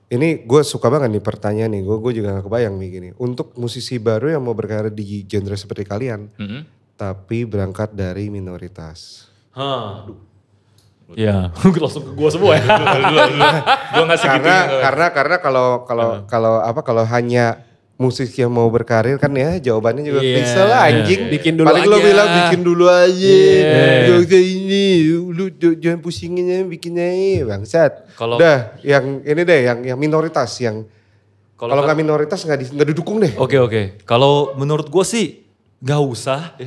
ini gue suka banget nih pertanyaan nih, gue juga gak kebayang nih gini. Untuk musisi baru yang mau berkarir di genre seperti kalian, tapi berangkat dari minoritas. Ya, langsung ke gua semua ya. Gue gak segitu. Karena kalau hanya musik yang mau berkarir kan ya jawabannya juga klise lah anjing. Bikin dulu Paling lo aja. bilang bikin dulu aja. Gak usah ini, lu jangan pusingin aja bikin aja bangsat. Kalau- Udah yang ini deh yang minoritas yang kalau nggak minoritas nggak didukung deh. Oke. Kalau menurut gua sih nggak usah.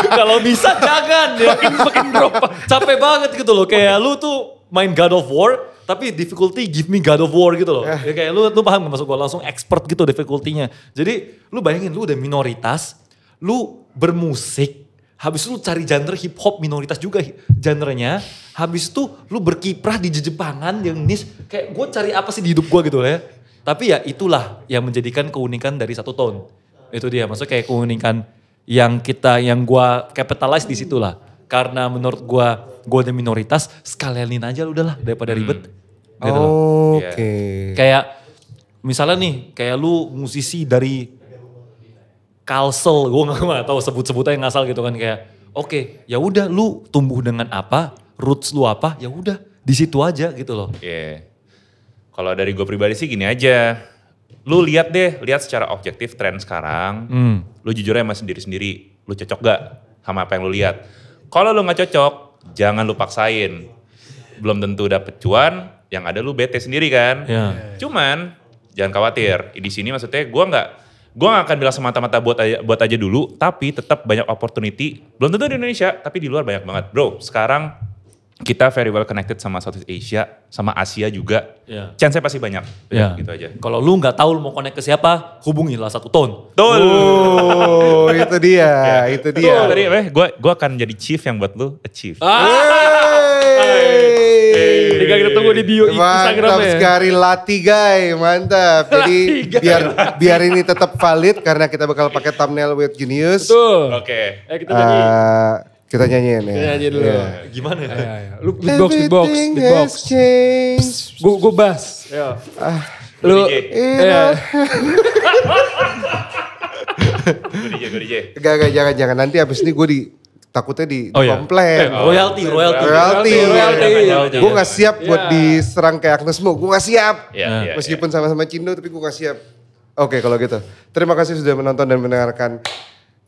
Kalau bisa jangan ya. Makin drop. Capek banget gitu loh. Kayak lu tuh main God of War, tapi difficulty give me God of War gitu loh. Ya kayak lu paham gak maksud gue? Langsung expert gitu difficulty-nya. Jadi lu bayangin lu udah minoritas, lu bermusik, habis itu lu cari genre hip hop minoritas juga genrenya, habis itu lu berkiprah di Jepangan yang niche, kayak gue cari apa sih di hidup gue gitu ya. Tapi ya itulah yang menjadikan keunikan dari Satu Tone. Itu dia, maksudnya kayak keunikan yang gue capitalize di situ lah. Karena menurut gue ada minoritas, sekalianin aja lu udahlah daripada ribet. Gitu Oke. Kayak misalnya nih, kayak lu musisi dari Kalsel, gue gak tahu sebut-sebutnya yang ngasal gitu kan, kayak oke, ya udah lu tumbuh dengan apa, roots lu apa, ya udah di situ aja gitu loh. Iya. Kalau dari gue pribadi sih gini aja. Lu lihat secara objektif tren sekarang. Lu jujur aja sama sendiri-sendiri. Lu cocok gak sama apa yang lu lihat? Kalau lu gak cocok, jangan lu paksain. Belum tentu dapet cuan, yang ada lu bete sendiri kan. Ya. Cuman jangan khawatir. Di sini maksudnya gue gak akan bilang semata-mata buat aja dulu, tapi tetap banyak opportunity. Belum tentu di Indonesia, tapi di luar banyak banget. Bro, sekarang kita very well connected sama Southeast Asia, sama Asia juga. Ya. Chance-nya pasti banyak. Ya. Gitu aja. Kalau lu nggak tahu lu mau connect ke siapa, hubungilah Satu Tone. Betul. Oh, itu dia, itu dia. Tadi gue akan jadi chief yang buat lu achieve. Tinggal kita tunggu di bio Mantap Instagramnya. sekali Lati guy, mantap. Jadi biar ini tetap valid karena kita bakal pakai thumbnail with Genius. Tuh. Oke. Kita nyanyi. Kita nyanyiin ya. Kita nyanyi dulu. Iya. Gimana ya? Lu beatbox. Everything has changed. Gue bass. Ah. Lu. DJ. Iya. Gue DJ. Gak, jangan. Nanti abis ini gue takutnya di komplain. Royalty. Royalty. Gue gak siap buat Iya. diserang kayak Agnes Mo. Gue gak siap. Iya. Meskipun sama-sama Cindo tapi gue gak siap. Oke kalau gitu. Terima kasih sudah menonton dan mendengarkan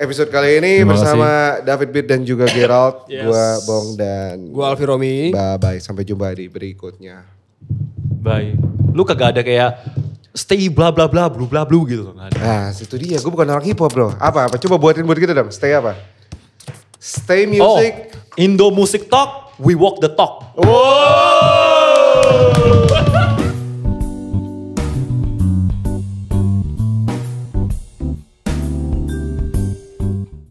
episode kali ini Terima bersama David Beat dan juga Gerald. Yes. Gue Bong dan Gue Alfi Romi. bye-bye. Sampai jumpa di berikutnya. Bye. Lu kagak ada kayak stay bla bla bla blu bla blu gitu. Nggak ada. Nah itu dia. Gue bukan orang hip hop bro. Apa? Coba buatin buat kita dong. Stay apa? Stay music. Indo Music Talk, we walk the talk. Wow.